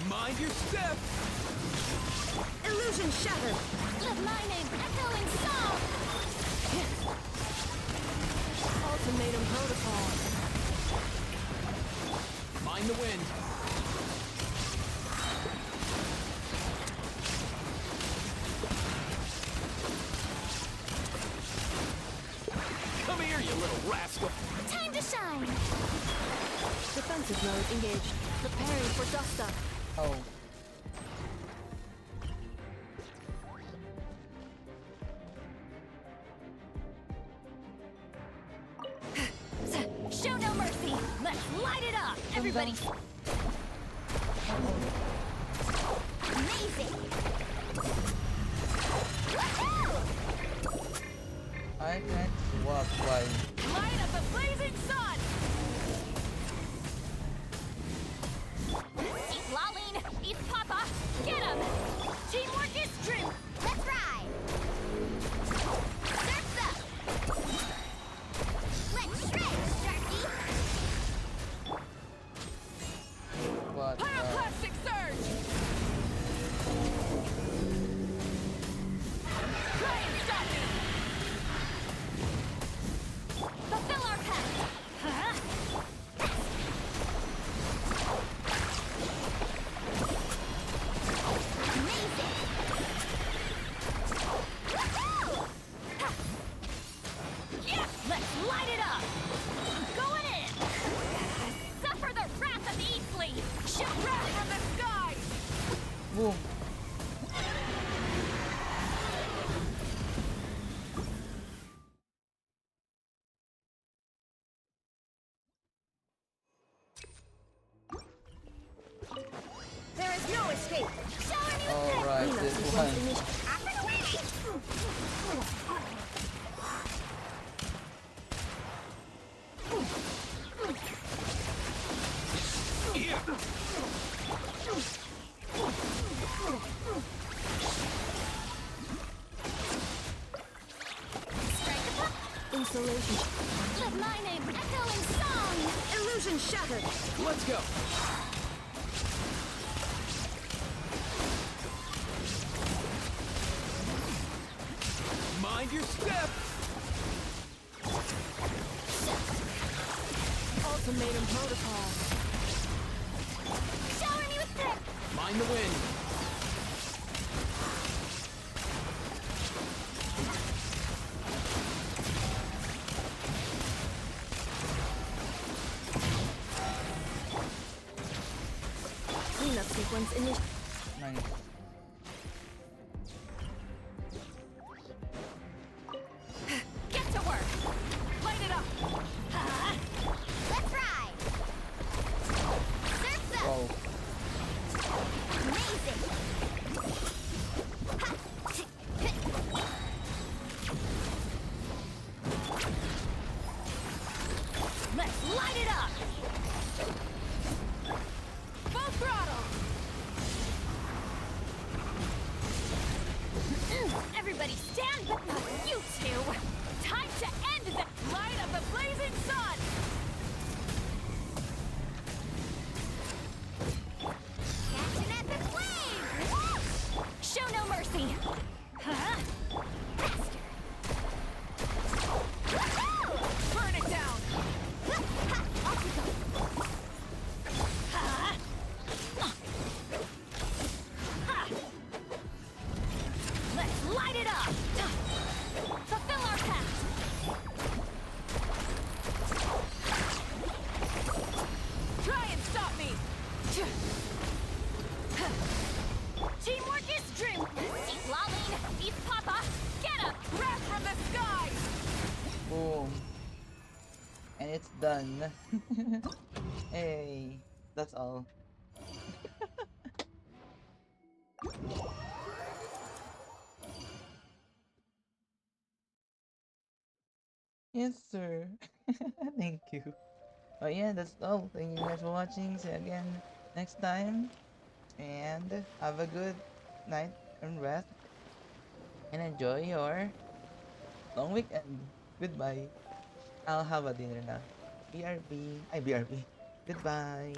Mind your step. Illusion shattered. Let my name echo in song! Ultimatum protocol. Mind the wind. Come here, you little rascal. Time to shine! Defensive mode engaged. Preparing for dust up. Oh. Show no mercy! Let's light it up! Everybody! Amazing! Woohoo! I can't walk by. Light up the blazing sun! He's lolling! He's Papa! Get him! Teamwork is true! Let's ride! Surf's up! Let's shred, Sharky! What? Pyroclastic surge! Try and stop me! Fulfill our pact! Huh? Amazing! Woohoo! Ha! Yes! Let's light it up! Going in! Suffer the wrath of Eastleaf! Shoot wrath from the sky! Boom. There is no escape! Showing you Alright, Cleanup this sequence one. initiated. up and away! Strike a pop! Insulation. Let my name echo in song! Illusion shattered. Let's go. Mind your step. Ultimatum protocol. Showing you thick! Mind the wind. Cleanup sequence initiated. Nice. Get to work! Light it up! Let's ride! Surf's up! Wow. Amazing! Let's light it up! Full throttle. It's done. Hey, that's all. Yes, sir. Thank you. Oh yeah, that's all. Thank you guys for watching. See you again next time. And have a good night and rest. And enjoy your long weekend. Goodbye. I'll have a dinner now. BRB. BRB. Goodbye.